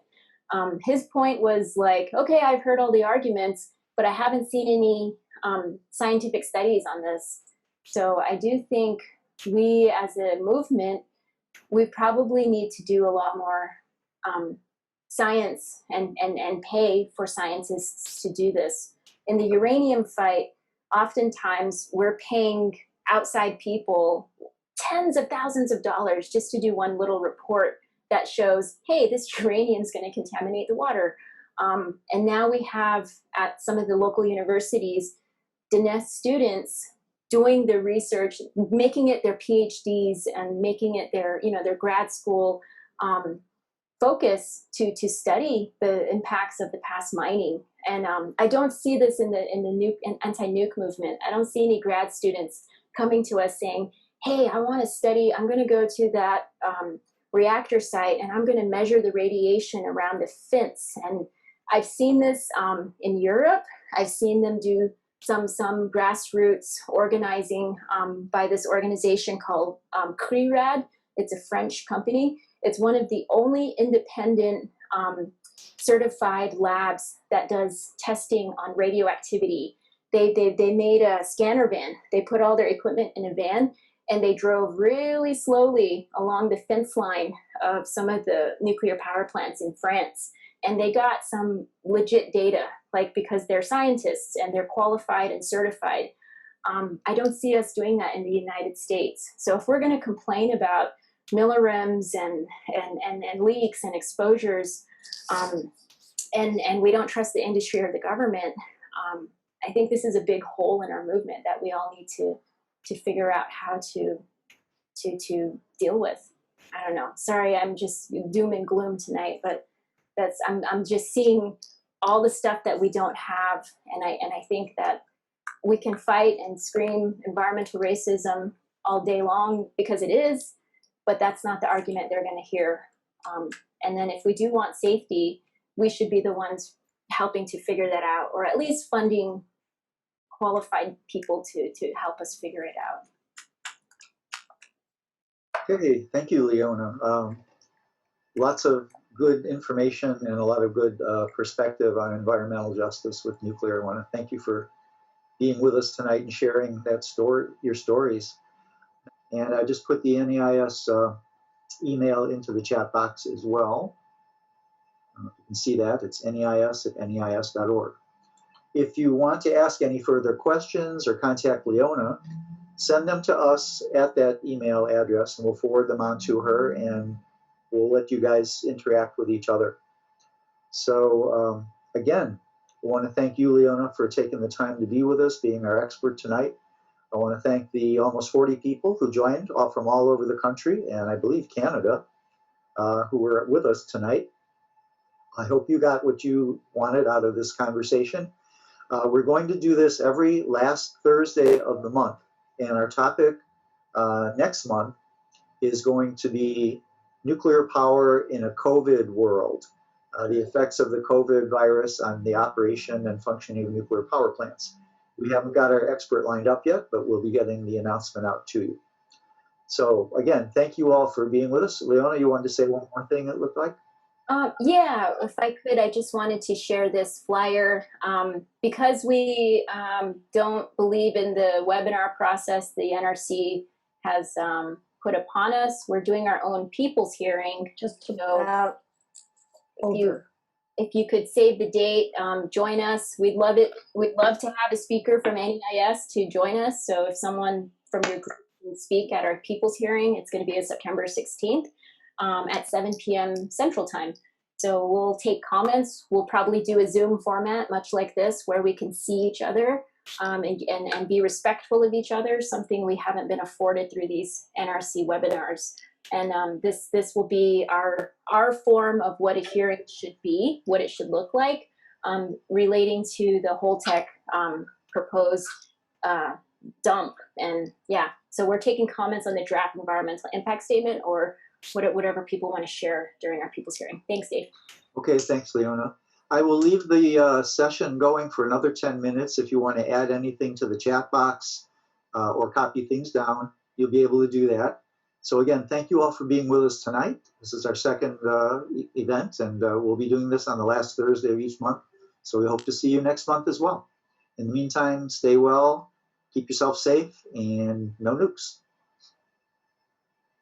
His point was like, okay, I've heard all the arguments, but I haven't seen any scientific studies on this. So I do think we as a movement, we probably need to do a lot more science and pay for scientists to do this. In the uranium fight, oftentimes we're paying outside people tens of thousands of dollars just to do one little report that shows, hey, this uranium is going to contaminate the water. And now we have at some of the local universities, Dinesh students doing the research, making it their PhDs and making it their, their grad school focus to study the impacts of the past mining. And I don't see this in the nuke and anti-nuke movement. I don't see any grad students coming to us saying, hey, I want to study, I'm going to go to that reactor site and I'm going to measure the radiation around the fence. And I've seen this in Europe. I've seen them do some grassroots organizing by this organization called CRIRAD. It's a French company. It's one of the only independent certified labs that does testing on radioactivity. They made a scanner van. They put all their equipment in a van and they drove really slowly along the fence line of some of the nuclear power plants in France. And they got some legit data, like because they're scientists and they're qualified and certified. I don't see us doing that in the United States. So if we're going to complain about millirems and leaks and exposures, and we don't trust the industry or the government, I think this is a big hole in our movement that we all need to figure out how to deal with. I don't know. Sorry, I'm just doom and gloom tonight, but I'm just seeing all the stuff that we don't have, and I think that we can fight and scream environmental racism all day long because it is, but that's not the argument they're going to hear. And then if we do want safety, we should be the ones helping to figure that out, or at least funding qualified people to help us figure it out. Okay, thank you, Leona. Lots of good information and a lot of good perspective on environmental justice with nuclear. I want to thank you for being with us tonight and sharing that your stories. And I just put the NEIS email into the chat box as well. You can see that. It's neis@neis.org. If you want to ask any further questions or contact Leona, send them to us at that email address and we'll forward them on to her and we'll let you guys interact with each other. So again, I want to thank you, Leona, for taking the time to be with us, being our expert tonight. I want to thank the almost 40 people who joined from all over the country and I believe Canada who were with us tonight. I hope you got what you wanted out of this conversation. We're going to do this every last Thursday of the month, and our topic next month is going to be nuclear power in a COVID world, the effects of the COVID virus on the operation and functioning of nuclear power plants. We haven't got our expert lined up yet, but we'll be getting the announcement out to you. So again, thank you all for being with us. Leona, you wanted to say one more thing, it looked like? Yeah, if I could, I just wanted to share this flyer. Because we don't believe in the webinar process the NRC has put upon us, we're doing our own people's hearing. Just So over. if you could save the date, join us. We'd love it. We'd love to have a speaker from NEIS to join us. So if someone from your group can speak at our people's hearing, it's going to be on September 16th. At 7 p.m. Central Time. So we'll take comments. We'll probably do a Zoom format, much like this, where we can see each other and be respectful of each other, something we haven't been afforded through these NRC webinars. And this will be our form of what a hearing should be, what it should look like, relating to the Holtec proposed dump. And yeah, so we're taking comments on the draft environmental impact statement or whatever people want to share during our people's hearing. Thanks, Dave. Okay, thanks, Leona. I will leave the session going for another 10 minutes. If you want to add anything to the chat box or copy things down, you'll be able to do that. So again, thank you all for being with us tonight. This is our second event, and we'll be doing this on the last Thursday of each month. So we hope to see you next month as well. In the meantime, stay well, keep yourself safe, and no nukes.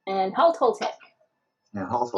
and Halt Holtec. Yeah, Hall